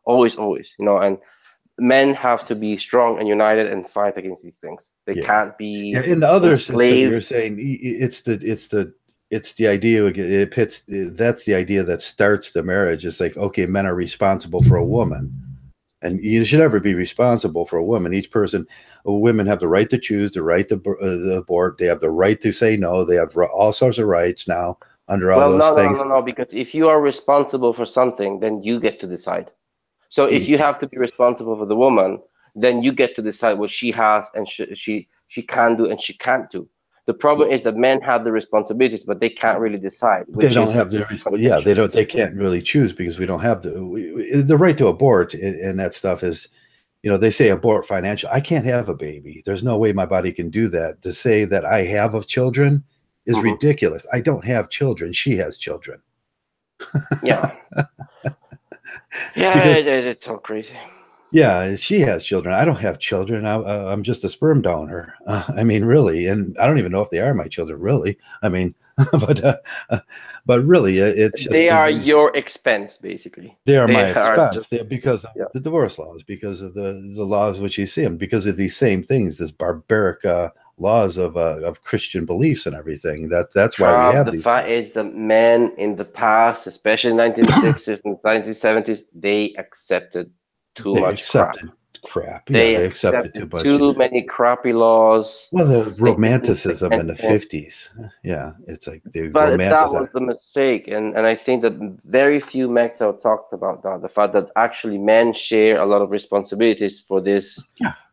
And men have to be strong and united and fight against these things. They can't be in the other system. You're saying it's the idea it pits. That's the idea that starts the marriage. It's like, okay, men are responsible for a woman, and you should never be responsible for a woman. Each person, women have the right to choose, the right to abort. They have the right to say no. They have all sorts of rights now under all those things. No, because if you are responsible for something, then you get to decide. So if you have to be responsible for the woman, then you get to decide what she has and she can do and she can't do. The problem is that men have the responsibilities, but they can't really decide. They don't have the they can't really choose because we don't have the right to abort, and that stuff is they say abort financial. I can't have a baby. There's no way my body can do that. To say that I have of children is ridiculous. I don't have children. She has children. Yeah. Yeah, Because it's all crazy. yeah, she has children. I don't have children. I'm just a sperm donor. I mean, really, and I don't even know if they are my children, really. I mean, but really, it's just they are your expense, basically. They are my expense. Just, they're because of the divorce laws, because of the laws which you see them, because of these same things, this barbaric laws of Christian beliefs and everything. That's why we have the these. The fact is that men in the past, especially 1960s and 1970s, they accepted too much crap. They accepted too much. Too many crappy laws. Well, the romanticism in the 50s. Yeah, it's like but that was the mistake, and I think that very few Mgtow talked about that, the fact that actually men share a lot of responsibilities for this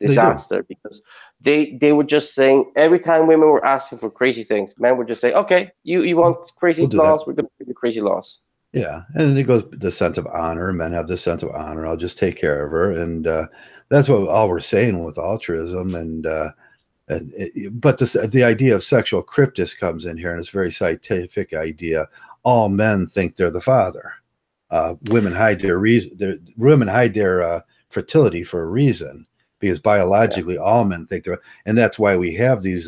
disaster, because they were just saying, every time women were asking for crazy things, men would just say, okay, you want crazy laws, we're going to give you crazy laws. Yeah, and it goes the sense of honor. Men have this sense of honor. I'll just take care of her, and that's what all we're saying with altruism. But the idea of sexual cryptis comes in here, and it's a very scientific idea. All men think they're the father. Women hide their fertility for a reason, because biologically all men think they're, and that's why we have these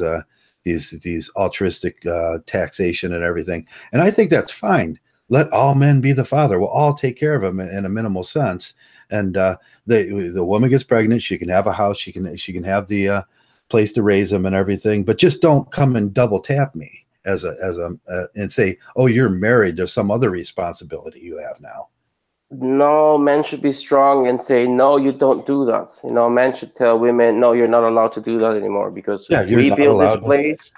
altruistic taxation and everything. And I think that's fine. Let all men be the father. We'll all take care of them in a minimal sense. And the woman gets pregnant, she can have a house, she can have the place to raise them and everything. But just don't come and double tap me and say, oh, you're married, there's some other responsibility you have now. No, men should be strong and say, no, you don't do that. Men should tell women, no, you're not allowed to do that anymore, because we build this place.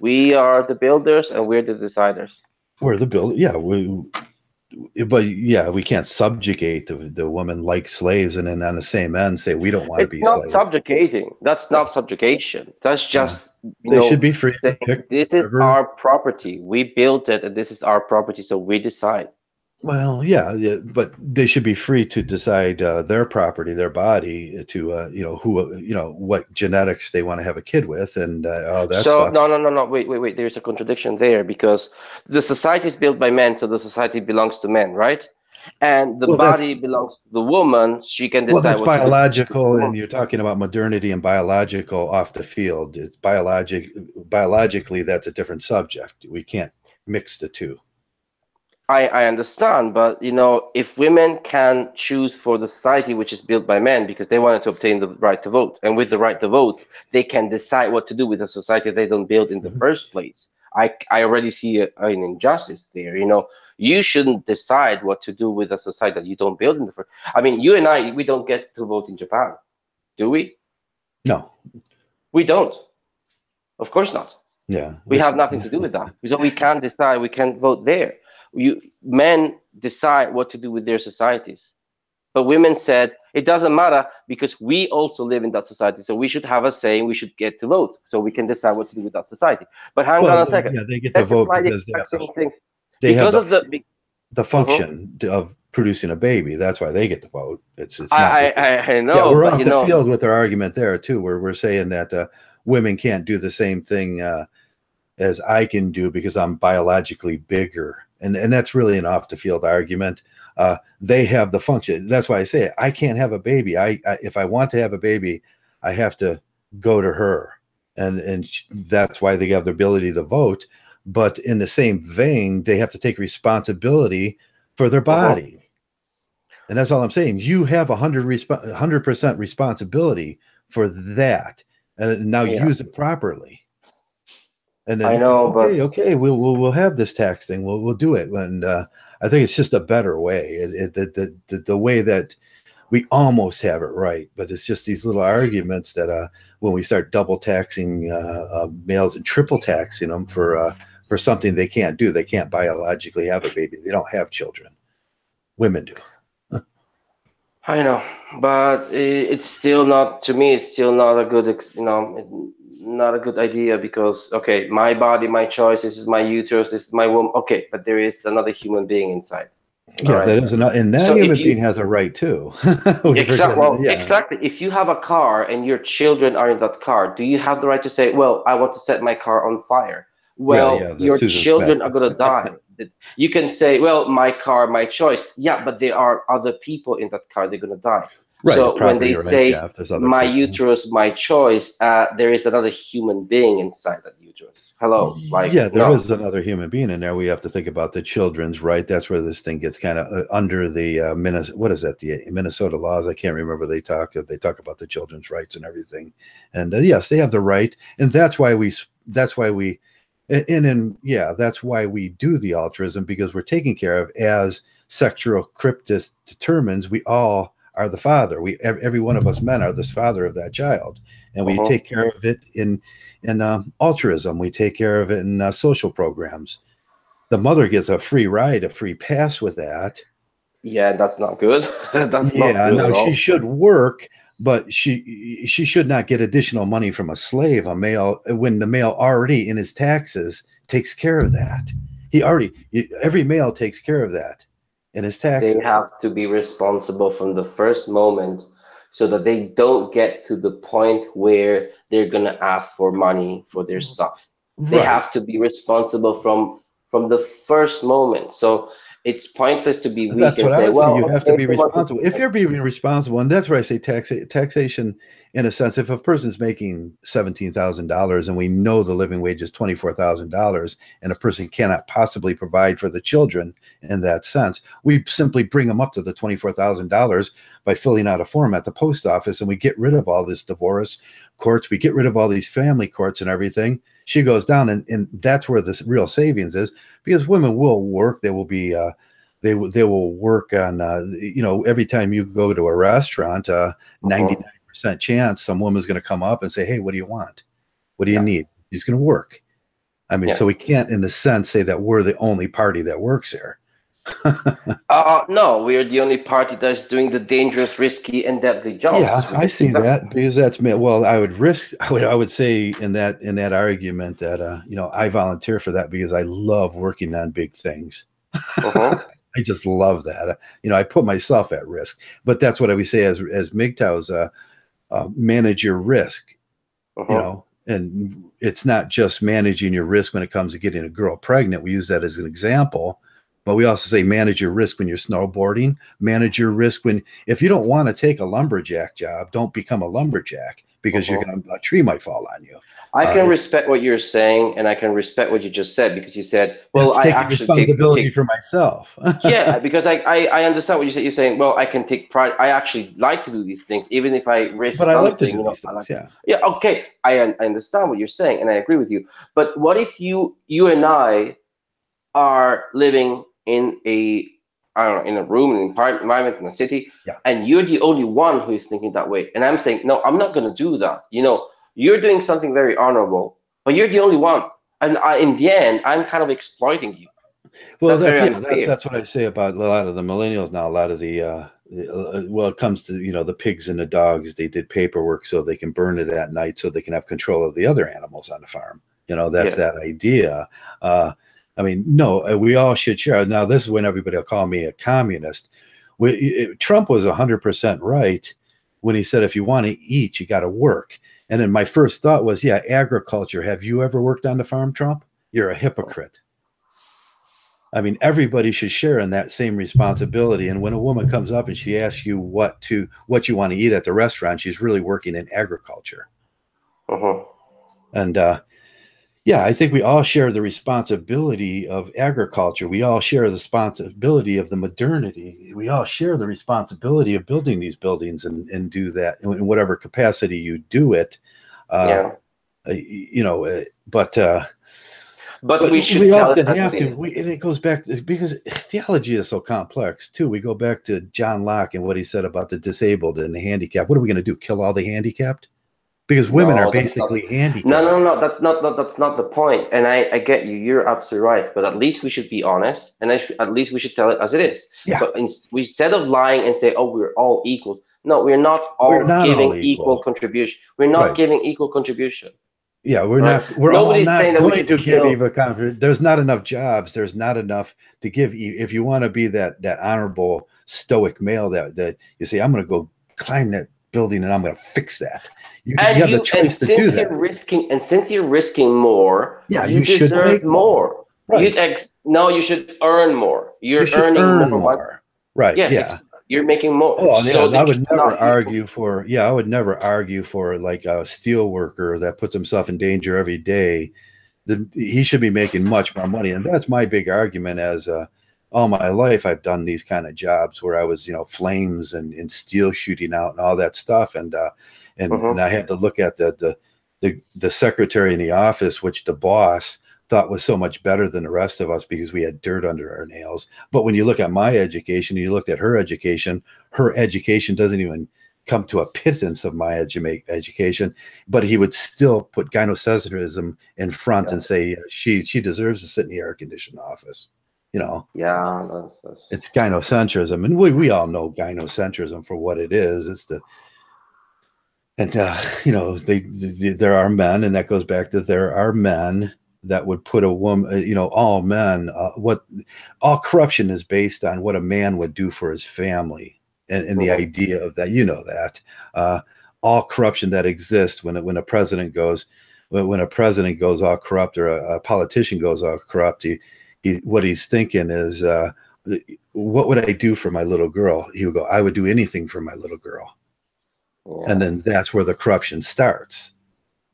We are the builders and we're the deciders. We're the builder. Yeah, we can't subjugate the women like slaves, and then on the same end say we don't want to be slaves. It's not subjugating. That's not subjugation. That's just they should be free to pick. This is our property. We built it, and this is our property, so we decide. Well, yeah, but they should be free to decide their property, their body, to what genetics they want to have a kid with, and all that stuff. No. Wait. There's a contradiction there, because the society is built by men, so the society belongs to men, right? And the body belongs to the woman. She can decide. Well, that's biological, and you're talking about modernity and biological off the field. It's biologically, that's a different subject. We can't mix the two. I understand, but if women can choose for the society which is built by men because they wanted to obtain the right to vote, and with the right to vote, they can decide what to do with the society they don't build in the first place. I already see an injustice there. You shouldn't decide what to do with a society that you don't build in the first. I mean, you and I, we don't get to vote in Japan, do we? No, we don't. Of course not. Yeah, we have nothing to do with that. So we can't decide. We can't vote there. Men decide what to do with their societies, but women said it doesn't matter because we also live in that society, so we should have a say and we should get to vote, so we can decide what to do with that society. But hang on a second. Yeah, they get to vote because the function of producing a baby. That's why they get to vote. It's not I know. Yeah, we're off the field with our argument there too, where we're saying that women can't do the same thing as I can do because I'm biologically bigger. And that's really an off the field argument. They have the function. That's why I say I can't have a baby. If I want to have a baby, I have to go to her, and that's why they have the ability to vote. But in the same vein, they have to take responsibility for their body, and that's all I'm saying. You have 100% responsibility for that, and now use it properly. And then, I know, okay, we'll have this tax thing. We'll do it, and I think it's just a better way. The way that we almost have it right, but it's just these little arguments that when we start double taxing males and triple taxing them for something they can't do. They can't biologically have a baby. They don't have children. Women do. I know, but it's still not, to me, it's still not a good, it's not a good idea, because, okay, my body, my choice, this is my uterus, this is my womb, okay, but there is another human being inside. All Yeah, right. that is not, and that So if human you being has a right too. We forget, yeah, exactly, if you have a car and your children are in that car, do you have the right to say, well, I want to set my car on fire? well, yeah, Well, the your Susan Smith. children are going to die. You can say, well, my car, my choice. Yeah, but there are other people in that car, they're going to die. Right, the So when they property rights, say yeah, if there's other my people. uterus, my choice, there is another human being inside that uterus. Hello, like, Yeah, there no. is another human being in there. We have to think about the children's right. That's where this thing gets kind of under the Minnesota. What is that? The Minnesota laws. I can't remember. They talk about the children's rights and everything. And yes, they have the right, and that's why we. Yeah, that's why we do the altruism, because we're taking care of, as sexual cryptis determines, we all are the father. Every one of us men are this father of that child, and we take care of it in altruism. We take care of it in social programs. The mother gets a free ride, a free pass with that. Yeah, that's not good. That's not Yeah, good at now she all. should work, but she should not get additional money from a slave, a male, when the male already in his taxes takes care of that. Every male takes care of that in his They taxes. have to be responsible from the first moment so that they don't get to the point where they're going to ask for money for their stuff. They Right. have to be responsible from the first moment. So it's pointless to be weak That's and what I say, would say. well, You have to okay, be responsible. If you're being responsible, and that's where I say taxation, in a sense, if a person's making $17,000 and we know the living wage is $24,000, and a person cannot possibly provide for the children in that sense, we simply bring them up to the $24,000 by filling out a form at the post office, and we get rid of all this divorce courts. We get rid of all these family courts and everything. She goes down, and that's where this real savings is, because women will work. They will be they will work on every time you go to a restaurant, 99% chance some woman's going to come up and say, hey, what do you want, what do you need? She's going to work. I mean, so we can't in a sense say that we're the only party that works here. No, we're the only party that's doing the dangerous, risky, and deadly jobs. Yeah, I see that, because that's me. Well, I would say in that argument that I volunteer for that because I love working on big things. I just love that. I put myself at risk, but that's what I would say as Mgtow's manage your risk. And it's not just managing your risk when it comes to getting a girl pregnant. We use that as an example, but we also say manage your risk when you're snowboarding. Manage your risk if you don't want to take a lumberjack job, don't become a lumberjack, because a tree might fall on you. I can respect what you're saying, and I can respect what you just said, because you said, well, I taking actually responsibility for myself. Yeah, because I understand what you said. You're saying, well, I can take pride. I actually like to do these things, even if I risk But I something. like to do these things, yeah, okay. I understand what you're saying, and I agree with you. But what if you and I are living in I don't know, in a room, in an environment, in a city, and you're the only one who is thinking that way, and I'm saying, no, I'm not going to do that. You're doing something very honorable, but you're the only one, and in the end, I'm kind of exploiting you. Well, that's what I say about a lot of the millennials now. A lot of it comes to the pigs and the dogs. They did paperwork so they can burn it at night, so they can have control of the other animals on the farm. That's that idea. I mean, no, we all should share. Now, this is when everybody will call me a communist. Trump was 100% right when he said, if you want to eat, you got to work. And then my first thought was, yeah, agriculture. Have you ever worked on the farm, Trump? You're a hypocrite. I mean, everybody should share in that same responsibility. And when a woman comes up and she asks you what you want to eat at the restaurant, she's really working in agriculture. And I think we all share the responsibility of agriculture. We all share the responsibility of the modernity. We all share the responsibility of building these buildings and do that in whatever capacity you do it. But we often have to, and it goes back to, because theology is so complex too. We go back to John Locke and what he said about the disabled and the handicapped. What are we going to do? Kill all the handicapt? Because women are basically handicapped. No, that's not the point. And I get you. You're absolutely right. But at least we should be honest, and at least we should tell it as it is. Yeah. But instead of lying and say, "Oh, we're all equals," no, we're not all giving equal contribution. We're not giving equal contribution. Yeah, right? we're all Nobody's saying not that we going should to give kill. Eva confidence. There's not enough jobs. There's not enough to give. If you want to be that honorable, stoic male that you say, I'm going to go climb that building and I'm going to fix that. You have the choice to do that. Since you're risking more, Yeah, you you should deserve make more. more. Right. No, you should earn more. You You're should earning earn more money. more. Right. Yeah, Yeah. you're making more, Oh, yeah. so that I you would should never not use. argue for, yeah, I would never argue for like a steel worker that puts himself in danger every day. He should be making much more money. And that's my big argument as all my life, I've done these kind of jobs where I was, flames and steel shooting out and all that stuff. And I had to look at the secretary in the office, which the boss thought was so much better than the rest of us because we had dirt under our nails. But when you look at my education, you looked at her education doesn't even come to a pittance of my education, but he would still put gynocentrism in front and say she deserves to sit in the air-conditioned office. Yeah, it's gynocentrism, and we all know gynocentrism for what it is. It's there are men, and that goes back to there are men that would put a woman, all men, all corruption is based on what a man would do for his family. And the idea of that, that all corruption that exists when a president goes all corrupt, or a politician goes all corrupt, what he's thinking is, what would I do for my little girl? He would go, I would do anything for my little girl. Yeah. And then that's where the corruption starts.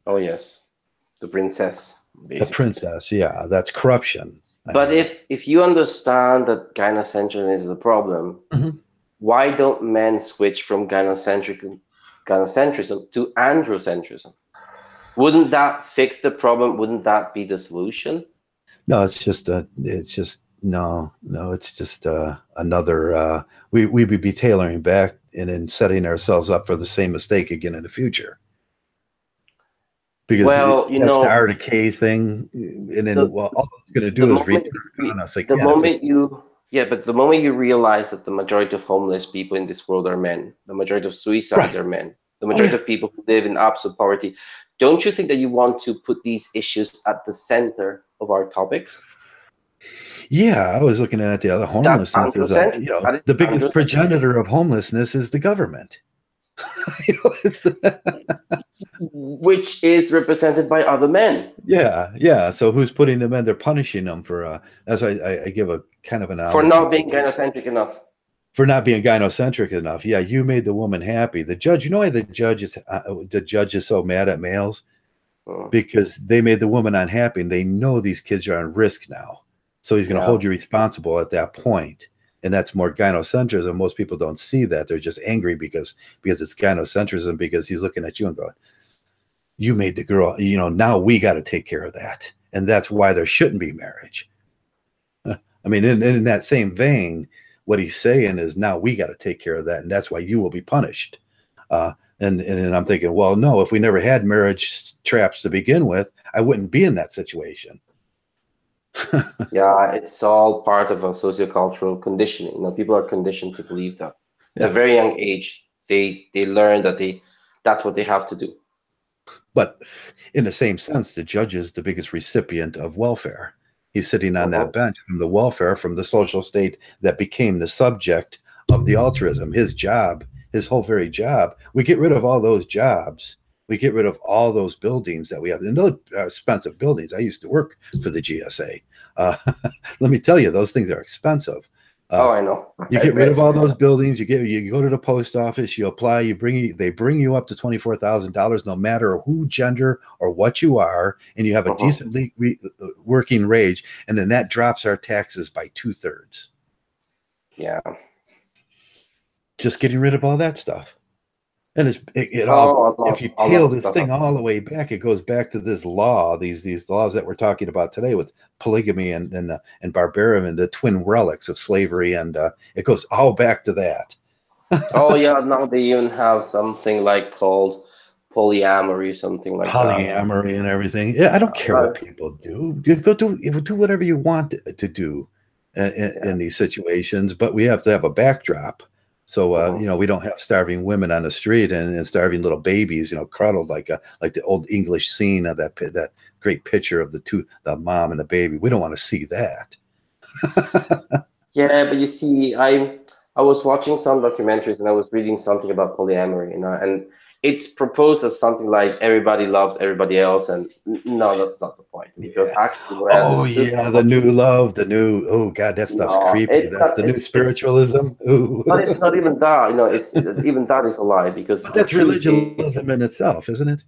Oh yes, the princess. Basically. The princess, yeah, that's corruption. But if you understand that gynocentrism is the problem, why don't men switch from gynocentrism to androcentrism? Wouldn't that fix the problem? Wouldn't that be the solution? No, it's just another. We'd be tailoring back and then setting ourselves up for the same mistake again in the future. Because that's the art decay thing, and then all it's going to do is return on us again. But the moment you realize that the majority of homeless people in this world are men, the majority of suicides are men, the majority of people who live in absolute poverty, don't you think that you want to put these issues at the center of our topics? Yeah, I was looking at the other homelessness is the biggest progenitor of homelessness is the government. Which is represented by other men. Yeah. So who's putting them in? They're punishing them for. That's why I give a kind of analogy for not being gynocentric enough. For not being gynocentric enough. Yeah, you made the woman happy. The judge. You know why the judge is so mad at males? Because they made the woman unhappy, and they know these kids are on risk now. So he's going to hold you responsible at that point. And that's more gynocentrism. Most people don't see that. They're just angry because it's gynocentrism, because he's looking at you and going, you made the girl, now we got to take care of that. And that's why there shouldn't be marriage. I mean, in that same vein, what he's saying is now we got to take care of that. And that's why you will be punished. And I'm thinking, well, no, if we never had marriage traps to begin with, I wouldn't be in that situation. Yeah, it's all part of a sociocultural conditioning. People are conditioned to believe that. At a very young age, they learn that that's what they have to do. But in the same sense, the judge is the biggest recipient of welfare. He's sitting on that bench from the welfare, from the social state that became the subject of the altruism. His job, his whole very job. We get rid of all those jobs. We get rid of all those buildings that we have. And those are expensive buildings. I used to work for the GSA. Let me tell you, those things are expensive. I know. You get rid of all those buildings. You go to the post office. You apply. They bring you up to $24,000, no matter who, gender, or what you are, and you have a decent working wage. And then that drops our taxes by 2/3. Yeah. Just getting rid of all that stuff. And if you tail this thing all the way back, it goes back to this law, these laws that we're talking about today with polygamy and barbarism and the twin relics of slavery, and it goes all back to that. Now they even have something called polyamory, something like polyamory and everything. Yeah, I don't care what people do. You go do whatever you want to do in these situations, but we have to have a backdrop. So you know, we don't have starving women on the street and starving little babies, you know, cradled like the old English scene of that great picture of the mom and the baby. We don't want to see that. Yeah, but you see, I was watching some documentaries and I was reading something about polyamory, you know, and it's proposed as something like everybody loves everybody else, and no, that's not the point. Because Yeah. actually, what I Oh understood yeah, the was, new love, the new, oh God, that stuff's no, creepy. That's the new it's spiritualism. Ooh. but it's not even that, you know, even that is a lie, because But the that's truth is, religialism in itself, isn't it?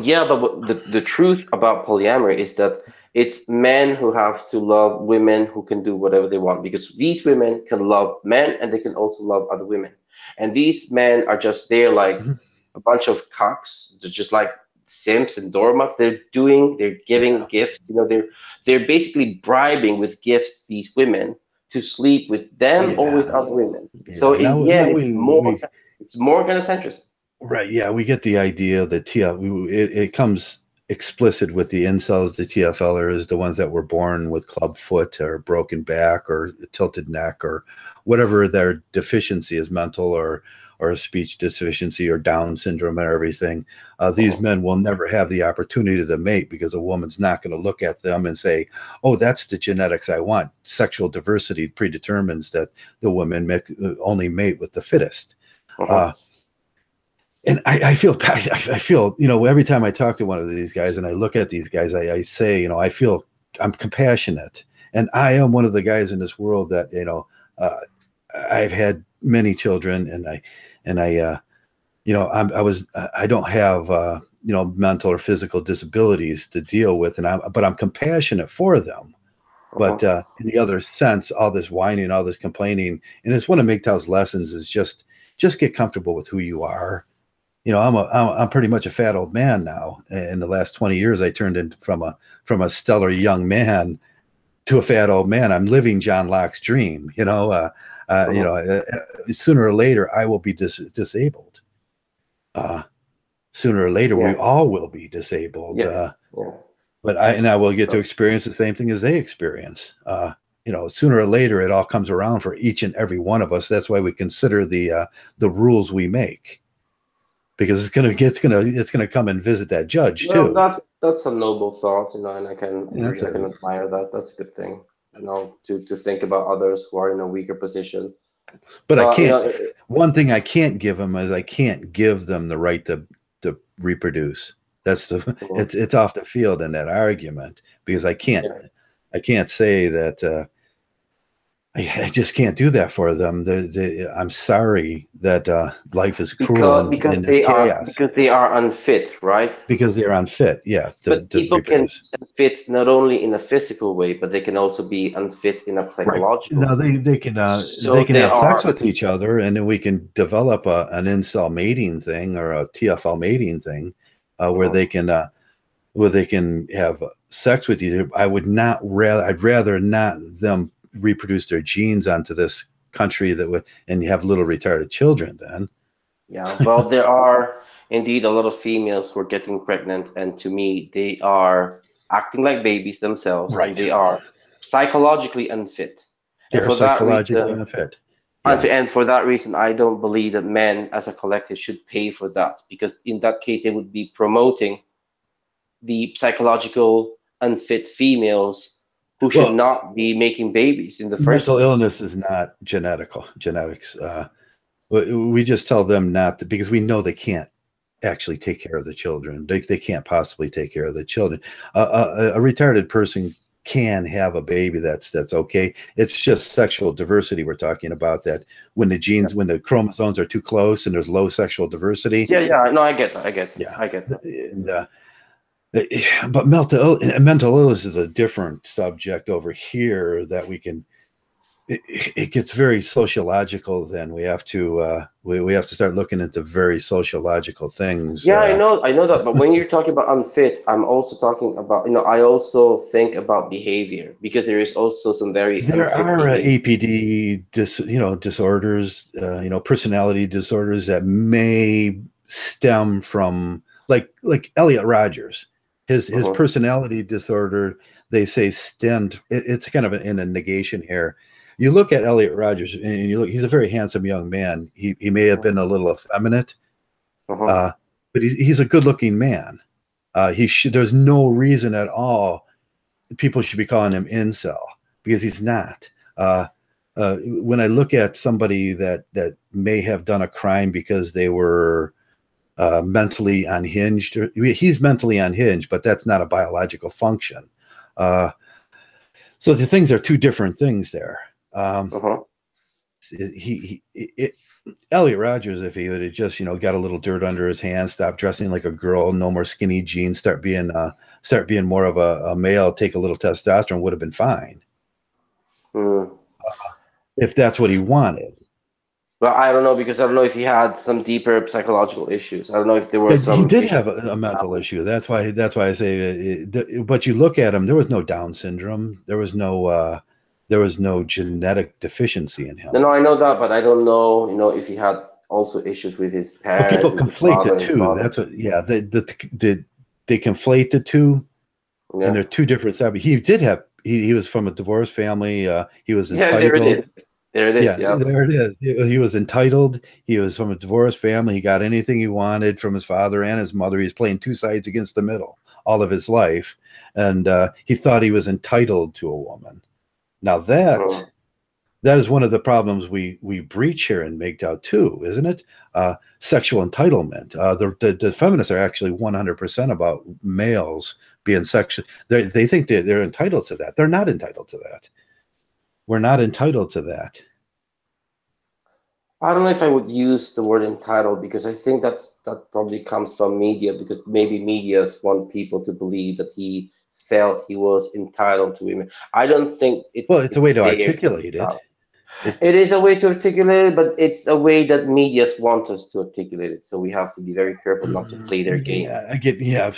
yeah, but the truth about polyamory is that it's men who have to love women who can do whatever they want, because these women can love men and they can also love other women. And these men are just there like Mhm. a bunch of cocks. They're just like simps and doormats. They're giving Yeah. gifts. You know, they're basically bribing with gifts these women to sleep with them or with Yeah. other women. So Yeah. in Now, the end, now we it's more gynocentrism. right. Yeah, we get the idea that it comes explicit with the incels, the TFLers, the ones that were born with club foot or broken back or tilted neck or whatever their deficiency is, mental or a speech deficiency or Down syndrome and everything. These men will never have the opportunity to mate because a woman's not going to look at them and say, "Oh, that's the genetics I want." Sexual diversity predetermines that the women only mate with the fittest. Uh-huh. Uh, and I feel, I feel, you know, every time I talk to one of these guys and I look at these guys, I say, you know, I feel I'm compassionate, and I am one of the guys in this world that, you know, uh, I've had many children, and you know, I don't have, you know, mental or physical disabilities to deal with, but I'm compassionate for them. Uh-huh. But in the other sense, all this whining, all this complaining, and it's one of Mgtow's lessons is just get comfortable with who you are. You know, I'm pretty much a fat old man now. In the last 20 years, I turned into from a stellar young man to a fat old man. I'm living John Locke's dream. You Uh-huh. know, sooner or later I will be disabled. Uh, Sooner or later we Yeah. all will be disabled. Yes. Yeah. But I will get to So, experience the same thing as they experience. You know, sooner or later it all comes around for each and every one of us. That's why we consider the rules we make, because it's gonna come and visit that judge well, too. that's a noble thought, you know, and And that's I can admire that. That's a good thing, you know, to think about others who are in a weaker position. but I But you can't. know, One thing I can't give them is I can't give them the right to reproduce. That's the uh, it's off the field in that argument, because yeah. I can't say that. I just can't do that for them. I'm sorry that life is cruel and there's chaos Because they are unfit, right? because they're unfit. Yeah, But to people can reproduce. be unfit not only in a physical way, but they can also be unfit in a Right. psychological No, way. they So can they have sex are, with each other, and then we can develop an incel mating thing or a TFL mating thing, uh, where they can have sex with each other. I'd rather not them reproduce their genes onto this country that would and have little retarded children. Then yeah. Well, there are indeed a lot of females who are getting pregnant, and to me, they are acting like babies themselves, and right, they are psychologically unfit. And they're for that psychologically reason, unfit. Yeah. I don't believe that men as a collective should pay for that, because in that case, they would be promoting the psychological unfit females who should Well, not be making babies in the first mental place. illness is not genetics. We just tell them not to, because we know they can't actually take care of the children. They can't possibly take care of the children. A retarded person can have a baby that's okay. It's just sexual diversity we're talking about, that when the chromosomes are too close and there's low sexual diversity. Yeah, yeah, no, I get that. Yeah. I get that. And, but mental illness is a different subject over here that it gets very sociological. Then we have to start looking into very sociological things. Yeah, I know that. But when you're talking about unfit, I'm also talking about, you know, I also think about behavior, because there is also some very There unfit are behavior. APD disorders, personality disorders that may stem from like Elliot Rogers. His Uh-huh. personality disorder, they say, stemmed. It's kind of in a negation here. you look at Elliot Rodgers, and you look, he's a very handsome young man. He may have been a little effeminate, but he's a good looking man. There's no reason at all people should be calling him incel, because he's not. When I look at somebody that may have done a crime because they were mentally unhinged, he's mentally unhinged, but that's not a biological function. So the things are two different things there. Elliot Rodgers, if he would have just, got a little dirt under his hands, stopped dressing like a girl, no more skinny jeans, start being more of a male, take a little testosterone, would have been fine. If that's what he wanted. Well, I don't know, because I don't know if he had some deeper psychological issues. I don't know if there were some. He did have a mental issue. That's why I say. But you look at him. There was no Down syndrome. There was no genetic deficiency in him. No, I know that, but I don't know. If he had also issues with his parents. But people conflate the two. That's what. Yeah, they conflate the two, and they're two different stuff. He did have. He was from a divorced family. He was entitled. Yeah, there it is. There it is. Yeah, there it is. He was entitled. He was from a divorced family. He got anything he wanted from his father and his mother. He's playing two sides against the middle all of his life, and he thought he was entitled to a woman. Now that is one of the problems we breach here in Mgtow too, isn't it? Sexual entitlement. The feminists are actually 100% about males being sexual. They think they're entitled to that. They're not entitled to that. We're not entitled to that. I don't know if I would use the word entitled, because I think that probably comes from media, because maybe medias want people to believe that he felt he was entitled to women. I don't think it's a way to articulate it. It is a way to articulate it, but it's a way that medias want us to articulate it. So we have to be very careful not to play their game.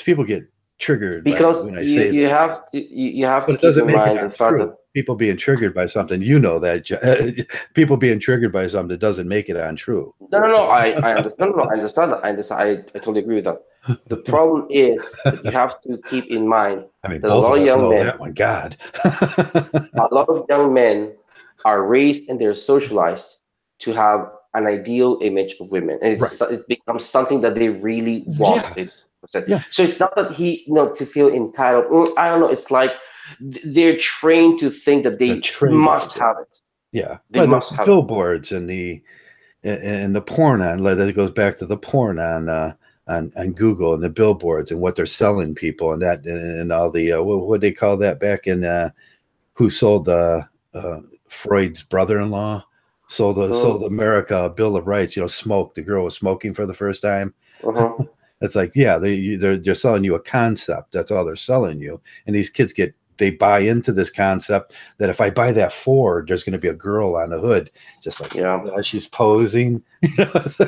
People get triggered because when I say you have to keep in mind the fact that people being triggered by something, that people being triggered by something doesn't make it untrue. No, I understand. I understand that. I totally agree with that. The problem is that you have to keep in mind that a lot of young men, that one. God, a lot of young men are raised and they're socialized to have an ideal image of women, and it becomes something that they really want. Yeah. So it's not that he, to feel entitled. I don't know. It's like they're trained to think that they must have it. Yeah, they must have billboards and the porn on. That goes back to the porn on Google and the billboards and what they're selling people and that and all the what they call that back in who sold Freud's brother-in-law sold America a Bill of Rights. Smoke. The girl was smoking for the first time. It's like, they're selling you a concept. That's all they're selling you. And these kids they buy into this concept that if I buy that Ford, there's going to be a girl on the hood, just like, she's posing. It's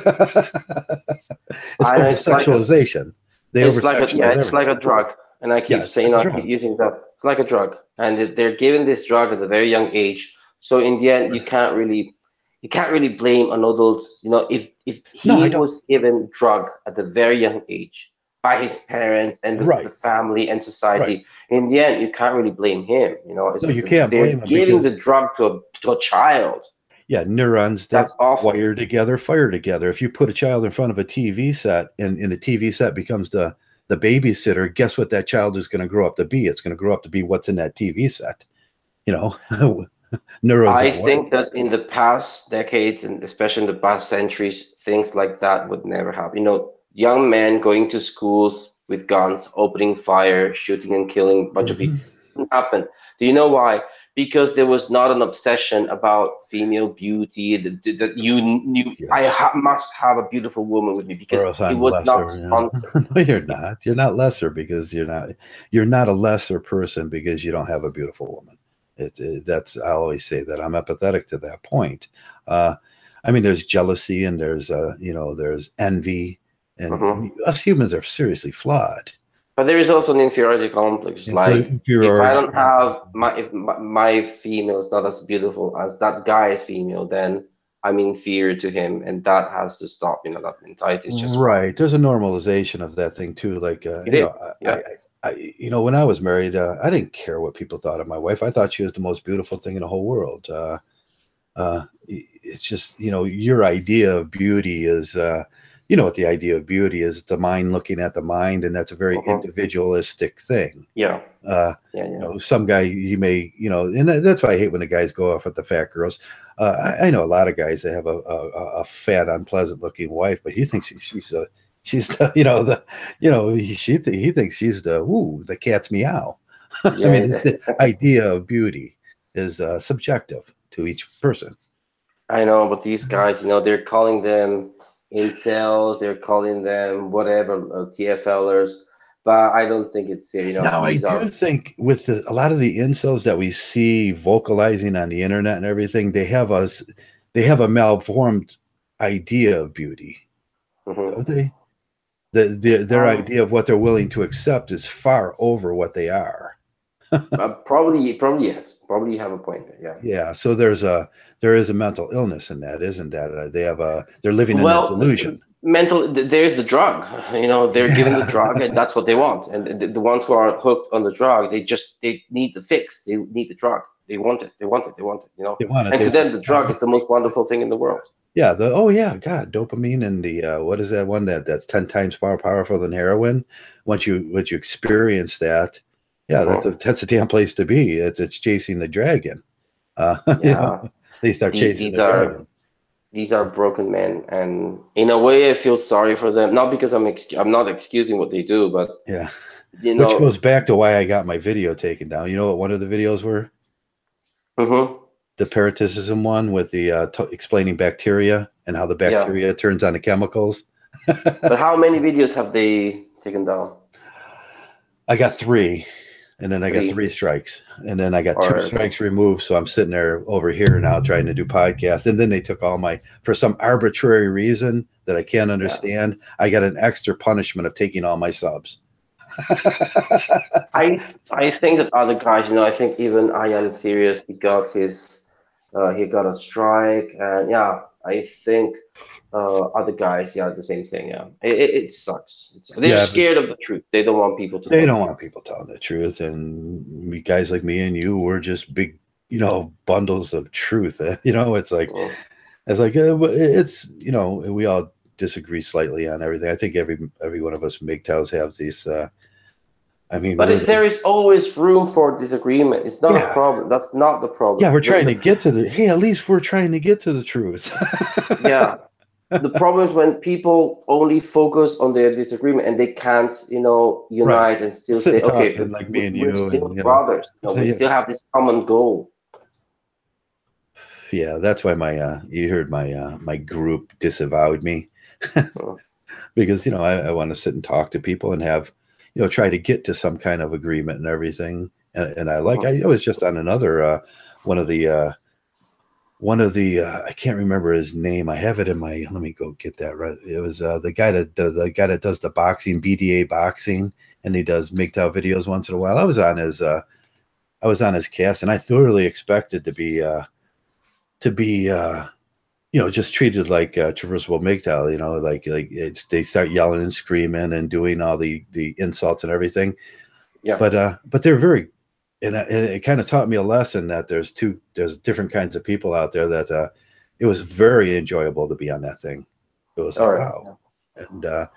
over-sexualization. It's like a drug. And I keep saying, I keep using that. It's like a drug. And they're given this drug at a very young age. So in the end, you can't really blame an adult. If he was given drug at a very young age by his parents and the family and society, in the end, you can't really blame him. You can't blame him. Giving the drug to a child. Yeah, neurons that wire together, fire together. If you put a child in front of a TV set and the TV set becomes the babysitter, guess what that child is going to grow up to be? It's going to grow up to be what's in that TV set. Neurons. I think that in the past decades, and especially in the past centuries, things like that would never happen. Young men going to schools with guns, opening fire, shooting and killing a bunch of people. Didn't happen. Do you know why? Because there was not an obsession about female beauty that you knew. Must have a beautiful woman with me, because it was not sponsored. No, you're not. You're not lesser because you're not. You're not a lesser person because you don't have a beautiful woman. That's I always say that I'm empathetic to that point. There's jealousy and there's there's envy, and us humans are seriously flawed. But there is also an inferiority complex. If I don't have my female is not as beautiful as that guy's female, then I'm inferior to him, and that has to stop. That mentality is just right. There's a normalization of that thing too. Like when I was married, I didn't care what people thought of my wife. I thought she was the most beautiful thing in the whole world. It's just, your idea of beauty is, what the idea of beauty is. It's the mind looking at the mind, and that's a very individualistic thing. Yeah. Some guy, he may, and that's why I hate when the guys go off at the fat girls. I know a lot of guys that have a fat, unpleasant looking wife, but he thinks she's the, he thinks she's the cat's meow. Yeah, I mean, it's the idea of beauty is subjective to each person. I know, but these guys, they're calling them incels, they're calling them whatever, TFLers, but I don't think it's, Now, I do think with a lot of the incels that we see vocalizing on the internet and everything, they have a malformed idea of beauty, don't they? Their idea of what they're willing to accept is far over what they are. Probably yes. Probably you have a point there. Yeah. So there is a mental illness in that, isn't that? They're living in a delusion. There's the drug. They're given the drug, and that's what they want. And the ones who are hooked on the drug, they need the fix. They need the drug. They want it. They want it. They want it. They want it. And to them, the drug is the most wonderful thing in the world. Yeah. God, dopamine and the what is that one that's 10 times more powerful than heroin? Once you experience that. Yeah, that's a damn place to be. It's chasing the dragon. They start chasing the dragon. These are broken men, and in a way, I feel sorry for them. Not because I'm not excusing what they do, but yeah, which goes back to why I got my video taken down. You know what one of the videos were? The parasitism one with the explaining bacteria and how the bacteria turns on the chemicals. But how many videos have they taken down? I got 3. And then I got 3 strikes, and then I got 2 strikes removed. So I'm sitting there over here now trying to do podcasts. And then they took all for some arbitrary reason that I can't understand. I got an extra punishment of taking all my subs. I think that other guys, I think even I Am Serious, he got a strike, and I think other guys, the same thing. It sucks. They're scared of the truth. They don't want people to. They don't want people telling the truth, and guys like me and you, we're just big, bundles of truth. It's like, it's we all disagree slightly on everything. I think every one of us Mgtows have these. But there is always room for disagreement. It's not a problem. That's not the problem. Yeah, we're trying to get to at least we're trying to get to the truth. Yeah. The problem is when people only focus on their disagreement and they can't, unite and still say, okay, like me and we're still brothers. We still have this common goal. Yeah, that's why you heard my group disavowed me because I want to sit and talk to people and have try to get to some kind of agreement and everything. And I was just on another one of the I can't remember his name. I have it in let me go get that right. It was the guy that does the boxing, BDA boxing, and he does Mgtow videos once in a while. I was on his cast, and I thoroughly expected to be just treated like Traversable Mgtow, like they start yelling and screaming and doing all the insults and everything. Yeah. But they're very, and it kind of taught me a lesson that there's different kinds of people out there that it was very enjoyable to be on that thing. It was like, wow. And and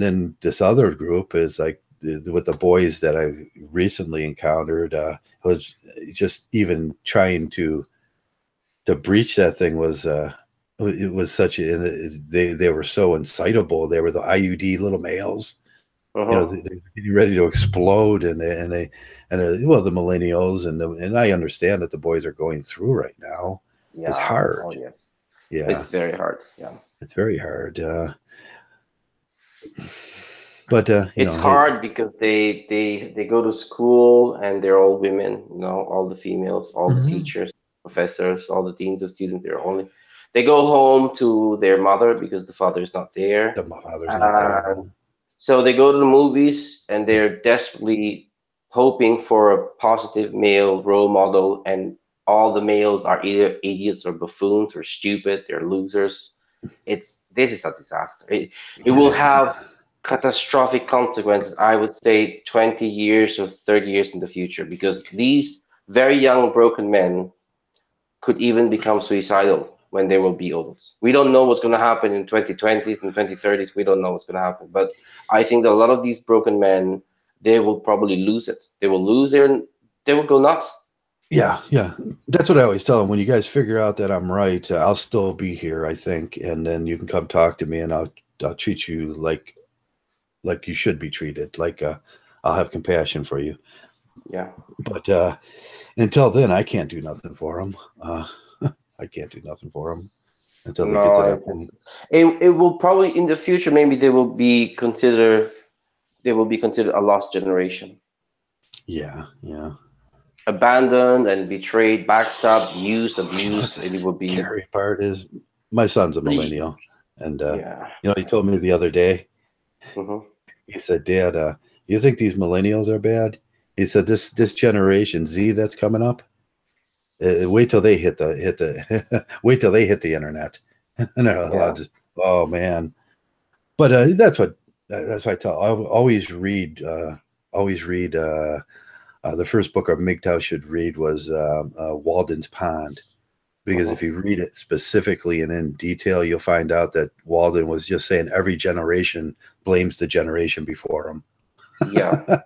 then this other group is like with the boys that I recently encountered, was just even trying to breach that thing was it was such they were so incitable. They were the IUD little males. They were getting ready to explode, and the millennials and I understand that the boys are going through right now. Yeah, it's hard. Oh, yes. Yeah, it's very hard. Yeah, it's very hard. But it's hard because they go to school and they're all women. All the females, all the teachers, professors, all the deans of students. They go home to their mother because the father is not there. The father's not there. So they go to the movies and they're desperately hoping for a positive male role model, and all the males are either idiots or buffoons or stupid. They're losers. This is a disaster. It will have catastrophic consequences, I would say 20 years or 30 years in the future, because these very young broken men could even become suicidal when they will be old. We don't know what's going to happen in 2020s and 2030s. We don't know what's going to happen. But I think that a lot of these broken men, they will probably lose it. They will lose they will go nuts. Yeah, yeah. That's what I always tell them. When you guys figure out that I'm right, I'll still be here, I think, and then you can come talk to me, and I'll treat you like you should be treated. Like I'll have compassion for you. Yeah. But until then, I can't do nothing for them. I can't do nothing for them until they get to that point. It will probably in the future, maybe they will be considered a lost generation. Yeah, yeah. Abandoned and betrayed, backstabbed, used, abused. The scary part is my son's a millennial, and you know, he told me the other day. He said, "Dad, you think these millennials are bad?" He said, "This generation Z that's coming up, wait till they hit the wait till they hit the internet." And oh man! But that's what I tell. I always read. The first book of Mgtow should read was Walden's Pond, because if you read it specifically and in detail, you'll find out that Walden was just saying every generation blames the generation before him. Yeah.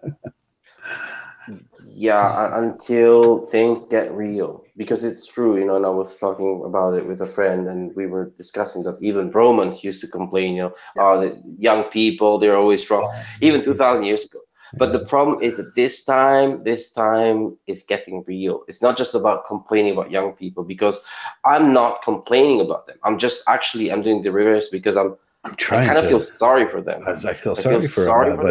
Yeah, until things get real, because it's true, you know. And I was talking about it with a friend, and we were discussing that even Romans used to complain, you know, the young people, they're always wrong, even 2,000 years ago. But the problem is that this time it's getting real. It's not just about complaining about young people, because I'm not complaining about them. I'm doing the reverse, because I kind of feel sorry for them. I feel sorry for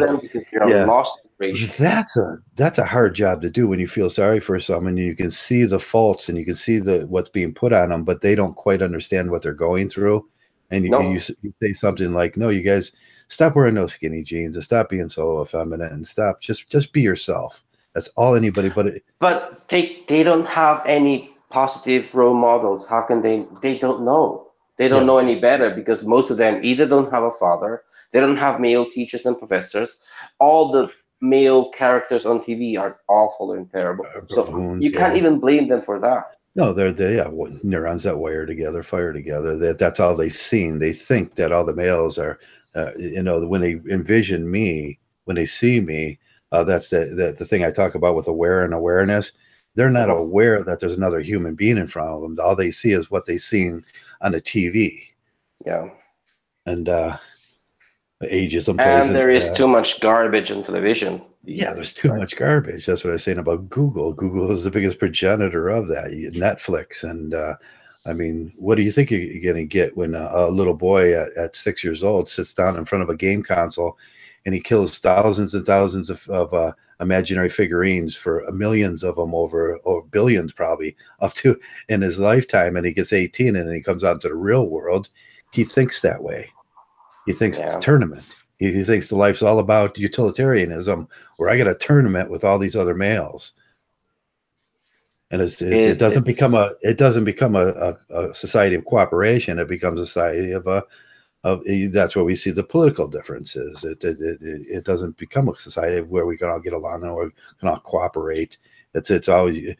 them because they're a lost generation. That's a hard job to do, when you feel sorry for someone. You can see the faults and you can see what's being put on them, but they don't quite understand what they're going through. And you say something like, "No, you guys, stop wearing those skinny jeans and stop being so effeminate and stop. Just be yourself." That's all anybody. But they don't have any positive role models. How can they? They don't know. They don't know any better, because most of them either don't have a father, they don't have male teachers and professors. All the male characters on TV are awful and terrible. So you can't even blame them for that. No, they're neurons that wire together, fire together. That's all they've seen. They think that all the males are, you know, when they envision me, when they see me, that's the thing I talk about with awareness. They're not aware that there's another human being in front of them. All they see is what they've seen on the TV. Yeah. And ageism. And there is too much garbage on television. Yeah, there's too much garbage. That's what I was saying about Google. Google is the biggest progenitor of that. Netflix. And I mean, what do you think you're going to get when a little boy at 6 years old sits down in front of a game console and he kills thousands and thousands of imaginary figurines for millions of them or billions probably up to in his lifetime, and he gets 18 and he comes out into the real world? He thinks that way. He thinks it's a tournament. He thinks the life's all about utilitarianism, where I got a tournament with all these other males. And it doesn't become a society of cooperation. It becomes a society of that's where we see the political differences. It doesn't become a society where we can all get along and we can all cooperate. It's always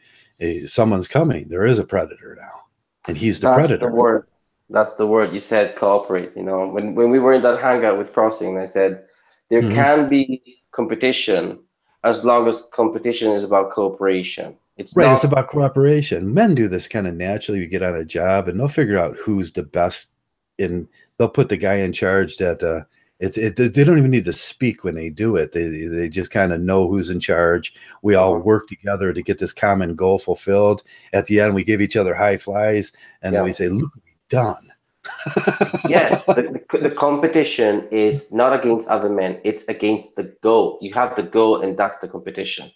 someone's coming. There is a predator now, and he's the predator. That's the word you said, cooperate. You know, when we were in that hangout with Crossing, I said there can be competition as long as competition is about cooperation. It's about cooperation. Men do this kind of naturally. You get on a job and they'll figure out who's the best, and they'll put the guy in charge that they don't even need to speak when they do it. They just kind of know who's in charge. We all work together to get this common goal fulfilled. At the end, we give each other high flies, and then we say, "Look what we've done." Yes, the competition is not against other men. It's against the goal. You have the goal, and that's the competition.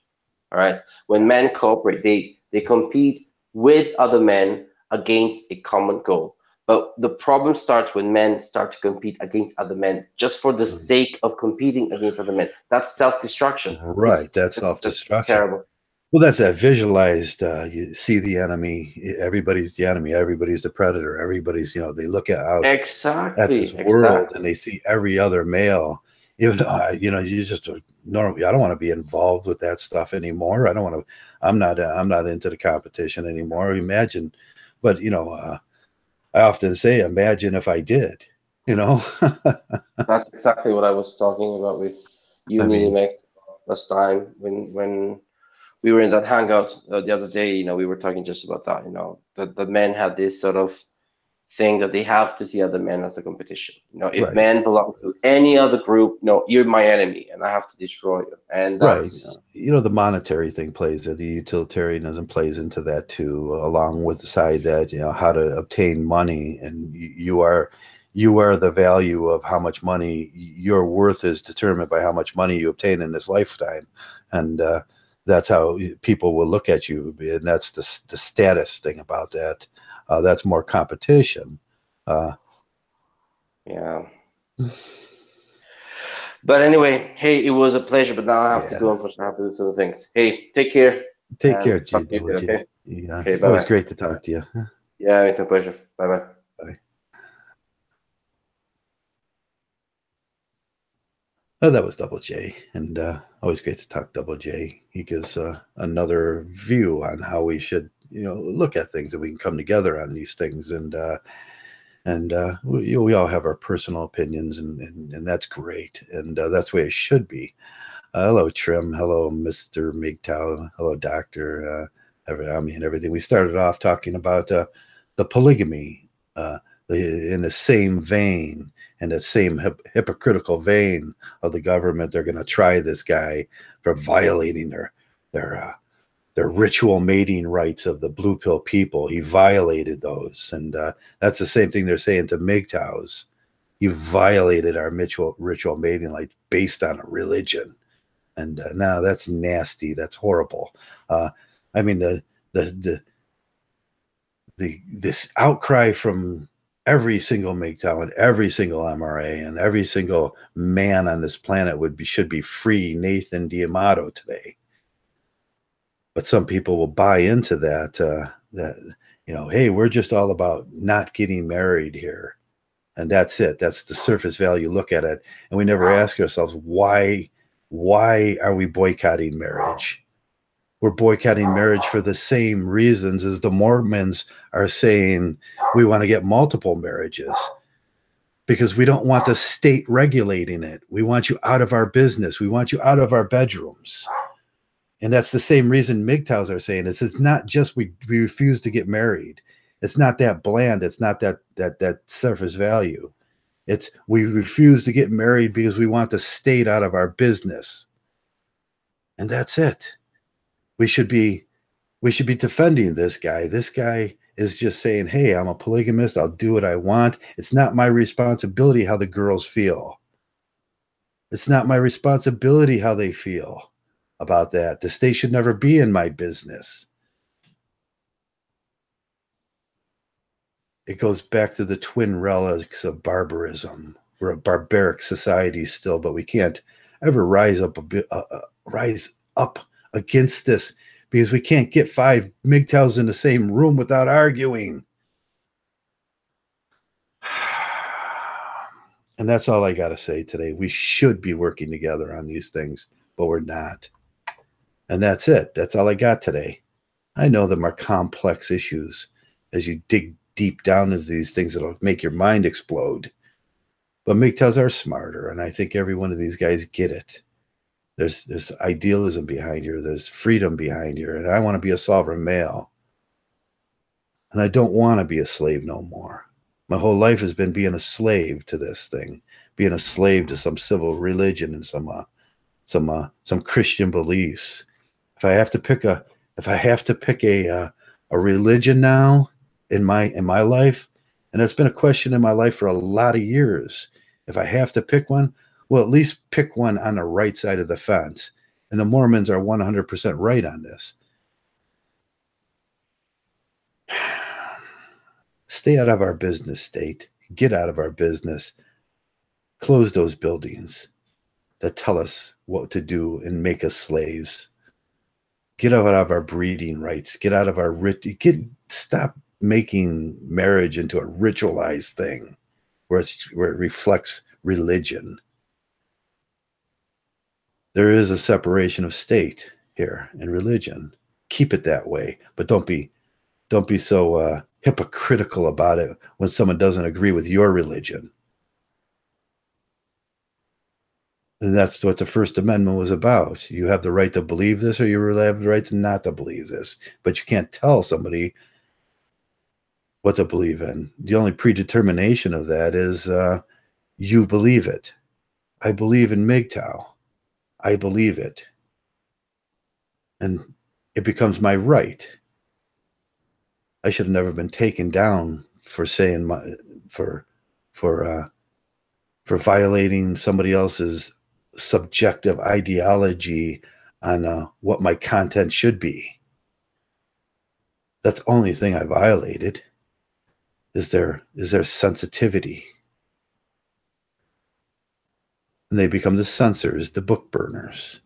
All right. When men cooperate, they compete with other men against a common goal. But the problem starts when men start to compete against other men just for the sake of competing against other men. That's self-destruction. Right. That's self-destruction. Terrible. Well, that's that visualized. You see the enemy. Everybody's the enemy. Everybody's the predator. Everybody's, you know, they look at this world and they see every other male. Even though, you know, you just normally, I don't want to be involved with that stuff anymore. I don't want to. I'm not into the competition anymore. Imagine But I often say, imagine if I did. That's exactly what I was talking about with I Uni mean, last time when we were in that hangout the other day. We were talking just about that. That the men have this sort of thing that they have to see other men as a competition. If right, men belong to any other group, no, you're my enemy, and I have to destroy you. And right. that's The monetary thing plays it. The utilitarianism plays into that too, along with the side that how to obtain money, and you are the value of how much money your worth is determined by how much money you obtain in this lifetime, and that's how people will look at you, and that's the status thing about that. That's more competition. yeah. But anyway, hey, it was a pleasure. But now I have to Yeah. go. Unfortunately, I have to do some things. Hey, take care Take and care, talk to you JW. soon. Okay. Yeah. Okay. Bye Always bye. great to talk to you. Yeah, it's a pleasure. Bye bye. Bye. Oh, that was Double J, and always great to talk Double J. He gives another view on how we should, look at things, that we can come together on these things, and we all have our personal opinions, and that's great, and that's the way it should be. Hello, Trim. Hello, Mr. Mgtow. Hello, Doctor. Everything. We started off talking about the polygamy in the same vein, in the same hypocritical vein of the government. They're going to try this guy for violating their ritual mating rights of the blue pill people. He violated those, and that's the same thing they're saying to Mgtows. You violated our ritual mating rights based on a religion. And no, that's nasty. That's horrible. I mean, this outcry from every single Mgtow and every single MRA and every single man on this planet should be free Nathan D'Amato today. But some people will buy into that. Hey, we're just all about not getting married here, and that's it. That's the surface value look at it, and we never ask ourselves why. Why are we boycotting marriage? We're boycotting marriage for the same reasons as the Mormons are saying we want to get multiple marriages, because we don't want the state regulating it. We want you out of our business. We want you out of our bedrooms. And that's the same reason Mgtows are saying this. It's not just we refuse to get married. It's not that bland. It's not that surface value. It's we refuse to get married because we want the state out of our business. And that's it. We should be defending this guy. This guy is just saying, hey, I'm a polygamist. I'll do what I want. It's not my responsibility how the girls feel. It's not my responsibility how they feel about that. The state should never be in my business. It goes back to the twin relics of barbarism. We're a barbaric society still, but we can't ever rise up against this, because we can't get 5 Mgtows in the same room without arguing. And that's all I got to say today. We should be working together on these things, but we're not. And that's it. That's all I got today. I know them are complex issues. As you dig deep down into these things, it'll make your mind explode. But Mgtows are smarter, and I think every one of these guys get it. There's idealism behind here. There's freedom behind here. And I want to be a sovereign male. And I don't want to be a slave no more. My whole life has been being a slave to this thing, being a slave to some civil religion and some Christian beliefs. If I have to pick a religion now in my life, and it's been a question in my life for a lot of years. If I have to pick one, well, at least pick one on the right side of the fence. And the Mormons are 100% right on this. Stay out of our business, state. Get out of our business. Close those buildings that tell us what to do and make us slaves. Get out of our breeding rights. Get out of our stop making marriage into a ritualized thing where it reflects religion. There is a separation of state here and religion. Keep it that way, but don't be so hypocritical about it when someone doesn't agree with your religion. And that's what the First Amendment was about. You have the right to believe this, or you have the right to not to believe this. But you can't tell somebody what to believe in. The only predetermination of that is you believe it. I believe in Mgtow. I believe it. And it becomes my right. I should have never been taken down for saying for violating somebody else's subjective ideology on what my content should be. That's the only thing I violated. Is their sensitivity. And they become the censors, the book burners.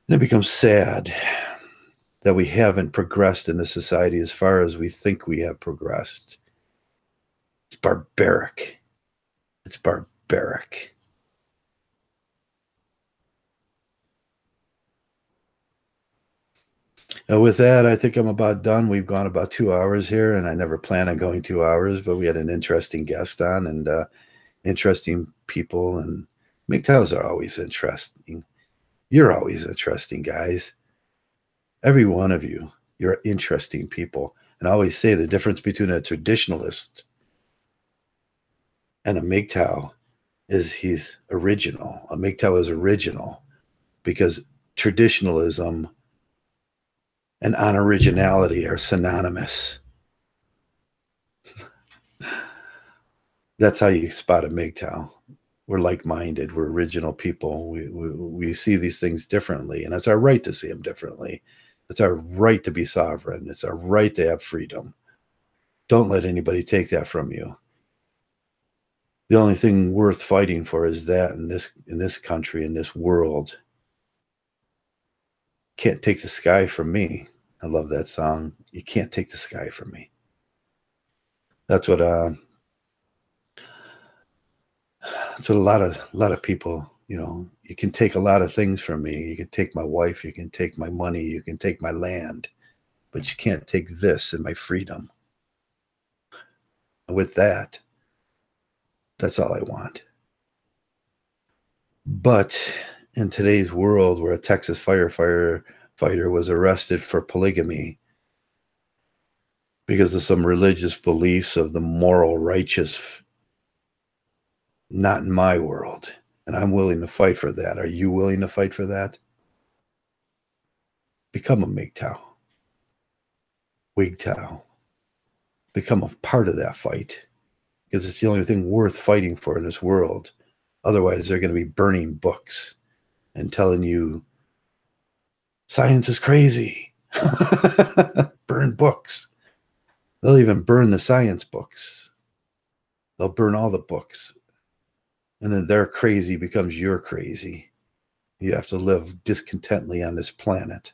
And it becomes sad that we haven't progressed in this society as far as we think we have progressed. It's barbaric. It's barbaric. With that, I think I'm about done. We've gone about 2 hours here, and I never planned on going 2 hours, but we had an interesting guest on and interesting people, and Mgtows are always interesting. You're always interesting, guys. Every one of you, you're interesting people. And I always say the difference between a traditionalist and a Mgtow is he's original. A Mgtow is original because traditionalism and unoriginality are synonymous. That's how you spot a Mgtow. We're like-minded. We're original people. We see these things differently, and it's our right to see them differently. It's our right to be sovereign. It's our right to have freedom. Don't let anybody take that from you. The only thing worth fighting for is that in this country, in this world. Can't take the sky from me. I love that song. You can't take the sky from me. That's what a lot of people, you can take a lot of things from me. You can take my wife, you can take my money, you can take my land, but you can't take this and my freedom. And with that, that's all I want. But in today's world, where a Texas firefighter was arrested for polygamy because of some religious beliefs of the moral righteous, not in my world. And I'm willing to fight for that. Are you willing to fight for that? Become a Mgtow. Wigtow. Become a part of that fight, because it's the only thing worth fighting for in this world. Otherwise, they're going to be burning books and telling you science is crazy. Burn books. They'll even burn the science books. They'll burn all the books. And then their crazy becomes your crazy. You have to live discontently on this planet.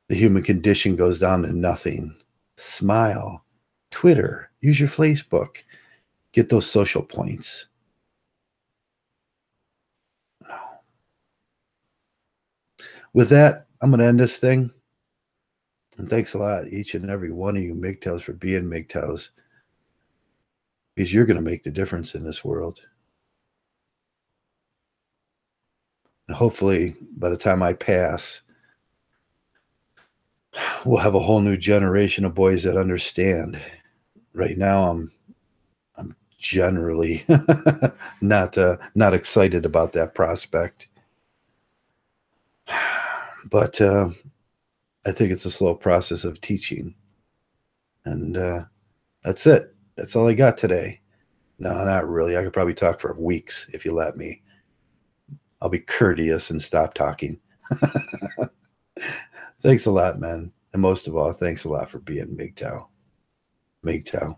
The human condition goes down to nothing. Smile. Twitter. Use your Facebook. Get those social points. No. With that, I'm going to end this thing. And thanks a lot, each and every one of you Mgtows, for being Mgtows. Because you're going to make the difference in this world. And hopefully, by the time I pass, we'll have a whole new generation of boys that understand. Right now, I'm generally not excited about that prospect. But I think it's a slow process of teaching. And that's it. That's all I got today. No, not really. I could probably talk for weeks if you let me. I'll be courteous and stop talking. Thanks a lot, man. And most of all, thanks a lot for being Mgtow. Mgtow.